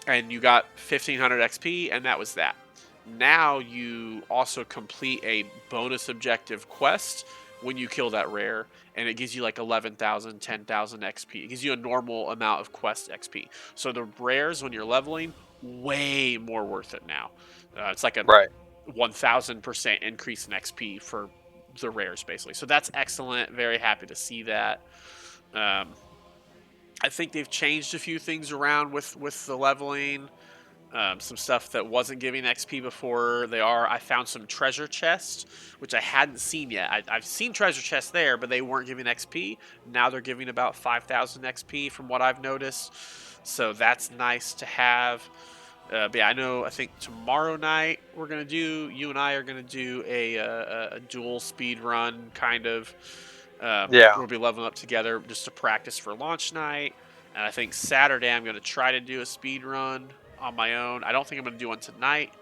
and you got 1500 XP, and that was that. Now you also complete a bonus objective quest when you kill that rare, and it gives you like 11,000, 10,000 XP. It gives you a normal amount of quest XP. So the rares, when you're leveling, way more worth it now. It's like a Right. 1,000% increase in XP for the rares, basically. So that's excellent. Very happy to see that. Um, I think they've changed a few things around with the leveling. Some stuff that wasn't giving XP before. I found some treasure chests, which I hadn't seen yet. I've seen treasure chests there, but they weren't giving XP. Now they're giving about 5,000 XP from what I've noticed. So that's nice to have. But yeah, I think tomorrow night you and I are gonna do a dual speed run kind of. Yeah. We'll be leveling up together just to practice for launch night. And I think Saturday I'm gonna try to do a speed run on my own. I don't think I'm gonna do one tonight.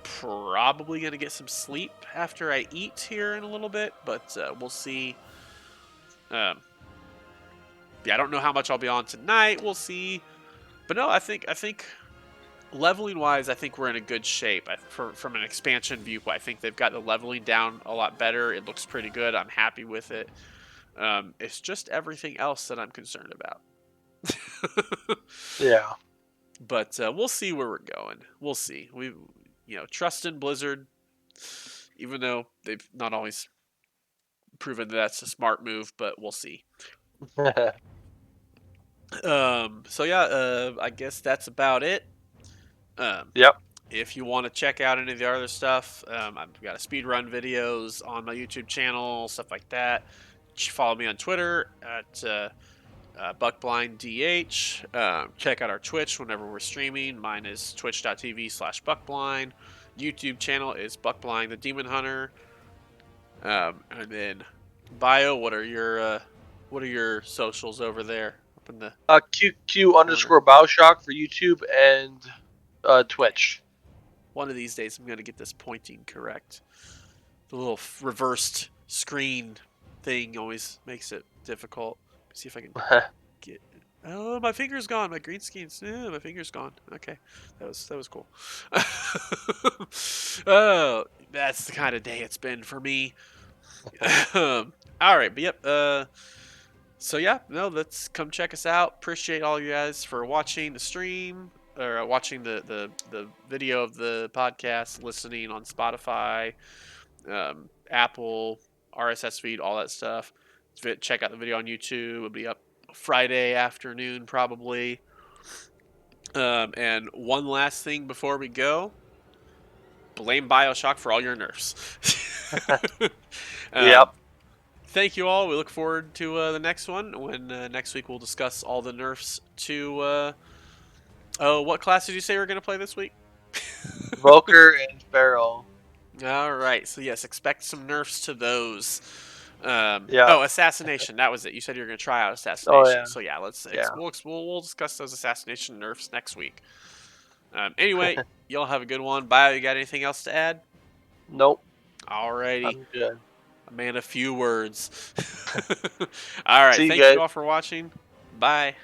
Probably gonna get some sleep after I eat here in a little bit, but we'll see. Um, yeah, I don't know how much I'll be on tonight. We'll see. But no, I think leveling wise, I think we're in a good shape. From an expansion viewpoint, I think they've got the leveling down a lot better. It looks pretty good. I'm happy with it. It's just everything else that I'm concerned about. Yeah. But we'll see where we're going. We'll see. Trust in Blizzard, even though they've not always proven that that's a smart move. But we'll see. So yeah, I guess that's about it. Um, Yep. if you want to check out any of the other stuff, I've got a speedrun videos on my YouTube channel, stuff like that. Follow me on Twitter at BuckblindDH. Check out our Twitch whenever we're streaming. Mine is twitch.tv/Buckblind. YouTube channel is Buckblind the Demon Hunter. And then bio, what are your socials over there up in the QQ corner? underscore Bioshock for YouTube and Twitch. One of these days I'm going to get this pointing correct. The little reversed screen thing always makes it difficult. Let's see if I can get Oh, my finger's gone. My green screen's. My finger's gone. Okay, that was cool. Oh, that's the kind of day it's been for me. All right, but yep. So yeah, no, let's come check us out. Appreciate all you guys for watching the stream or watching the video of the podcast, listening on Spotify, Apple, RSS feed, all that stuff. Check out the video on YouTube. It'll be up Friday afternoon probably. And one last thing before we go, blame Bioshock for all your nerfs. Yep. Thank you all. We look forward to the next one. When next week we'll discuss all the nerfs to. Oh, what class did you say we're going to play this week? Volker and Feral. All right. So yes, expect some nerfs to those. Yeah. Oh, assassination. That was it. You said you were going to try out assassination. Oh yeah. So yeah, let's Yeah. we'll discuss those assassination nerfs next week. Anyway, y'all have a good one. Bio, you got anything else to add? Nope. Alrighty. I'm good. A man of few words. All right. See you Thank guys. you all for watching. Bye.